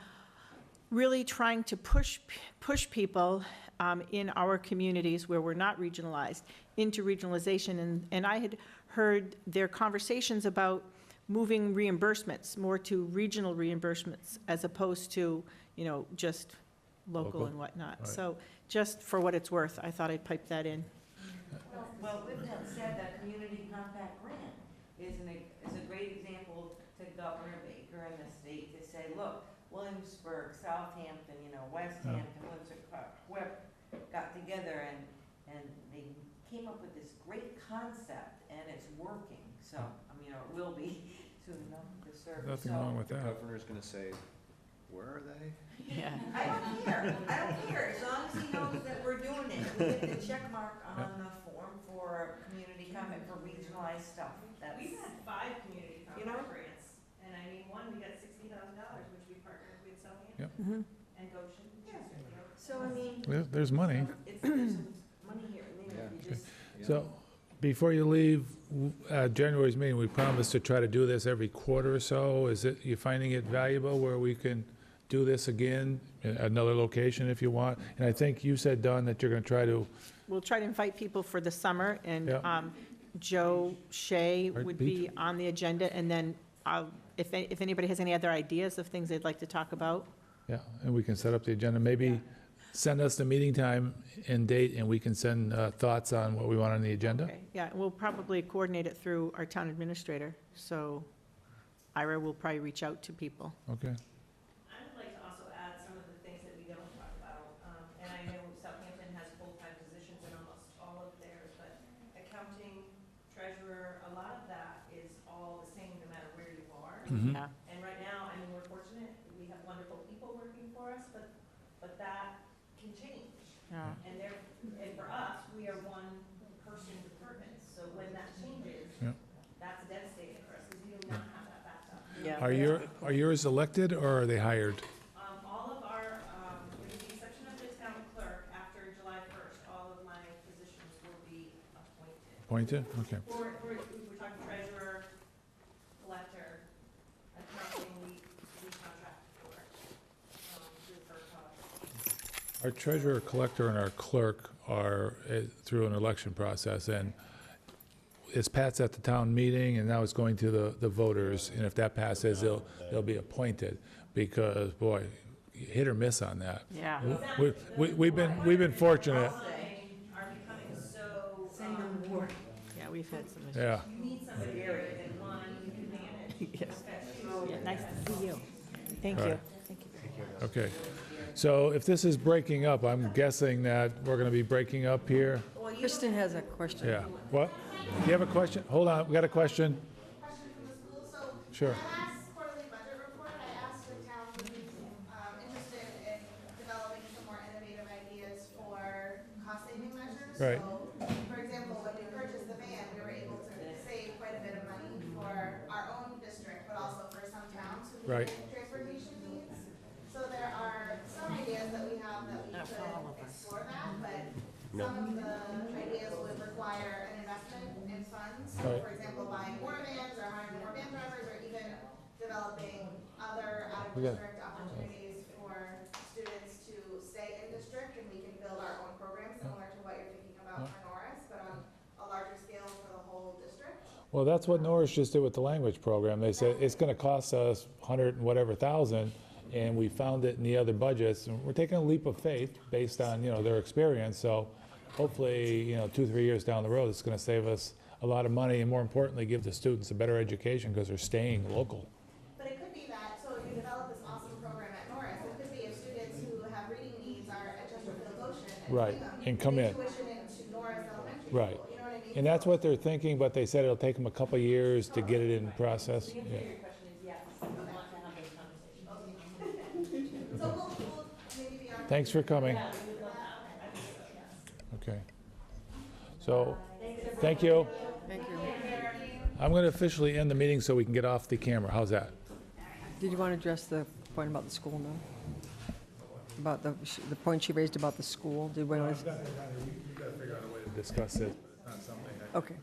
really trying to push people in our communities where we're not regionalized into regionalization. And I had heard their conversations about moving reimbursements more to regional reimbursements as opposed to, just local Local, and whatnot. right. So just for what it's worth, I thought I'd pipe that in. Well, with that said, that community compact grant is a great example to Governor Baker and the state to say, look, Williamsburg, Southampton, Westhampton, Williamsburg, whoever got together and they came up with this great concept, and it's working. So, it will be soon enough to serve. Nothing wrong with The that. governor's gonna say, where are they? Yeah. I don't care, as long as he knows that we're doing it. We get the check mark on the form for community comment for regionalized stuff. That's, We've had 5 community You know? comment grants, and one, we got $60,000, which we partnered with Southampton Yep. and Goshen, Chesterfield. so There's money. there's some money here and there. You just, So, before you leave, January's meeting, we promised to try to do this every quarter or so. You finding it valuable where we can do this again, at another location if you want? And I think you said, Don, that you're gonna try to, We'll try to invite people for the summer, and Yeah. Joe Shea would be Heartbeat. on the agenda, and then if anybody has any other ideas of things they'd like to talk about. yeah, and we can set up the agenda. Maybe send us the meeting time and date, and we can send thoughts on what we want on the agenda. Okay, yeah, we'll probably coordinate it through our town administrator, so Ira will probably reach out to people. Okay. I would like to also add some of the things that we don't talk about, and I know Southampton has full-time positions in almost all of theirs, but accounting, treasurer, a lot of that is all the same no matter where you are. Mhm. Yeah. And right now, we're fortunate, we have wonderful people working for us, but that can change. Yeah. And for us, we are one-person departments, so when that changes, Yeah. that's devastating for us, because we do not have that backup. Yeah. Are yours elected, or are they hired? All of our, with the exception of the town clerk, after July 1st, all of my positions will be appointed. Appointed? Okay. We're talking treasurer, collector, accounting, we contract for, through FERCog. Our treasurer, collector, and our clerk are through an election process, and it's passed at the town meeting, and now it's going to the voters, and if that passes, they'll be appointed, because, boy, hit or miss on that. Yeah. We've been fortunate, Are becoming so, say no more. Yeah, we've had some issues. yeah. you need somebody and one you can manage. Yes. Okay. Yeah, nice to see you. Thank All you. right. Thank you very much. Okay. So if this is breaking up, I'm guessing that we're gonna be breaking up here? Kristen has a question. Yeah. What? Do you have a question? Hold on, we got a question. Question from the school, so. Sure. In the last quarterly budget report, I asked the town would be interested in developing some more innovative ideas for cost-saving measures. Right. So, for example, when we purchased the van, we were able to save quite a bit of money for our own district, but also for some towns who Right. need transportation needs. So there are some ideas that we have that we Not for all could of us. explore that, but some of the ideas would require an investment in funds. So, Right. for example, buying more vans or hiring more van drivers, or even developing other out-of-district opportunities for students to stay in district, and we can build our own program similar to what you're thinking about for Norris, but on a larger scale for the whole district. Well, that's what Norris just did with the language program. They said it's gonna cost us 100 and whatever thousand, and we found it in the other budgets. And we're taking a leap of faith based on, their experience. So hopefully, 2-3 years down the road, it's gonna save us a lot of money, and more importantly, give the students a better education because they're staying local. But it could be that, so if you develop this awesome program at Norris, it could be if students who have reading needs are at Chesterfield, Goshen, and Right, Hingham, and come they in. tuition into Norris Elementary Right. School, you know what I mean? And that's what they're thinking, but they said it'll take them a couple of years to get it in process. The answer Yeah. to your question is yes, we want to have those conversations. So we'll maybe be on. Thanks for coming. Yeah, we would love that. I think so, yes. Okay. So, thank you. Thank you. I'm going to officially end the meeting so we can get off the camera. How's that? Did you want to address the point about the school now? About the point she raised about the school? Did we want to? We've got to figure out a way to discuss it. Okay.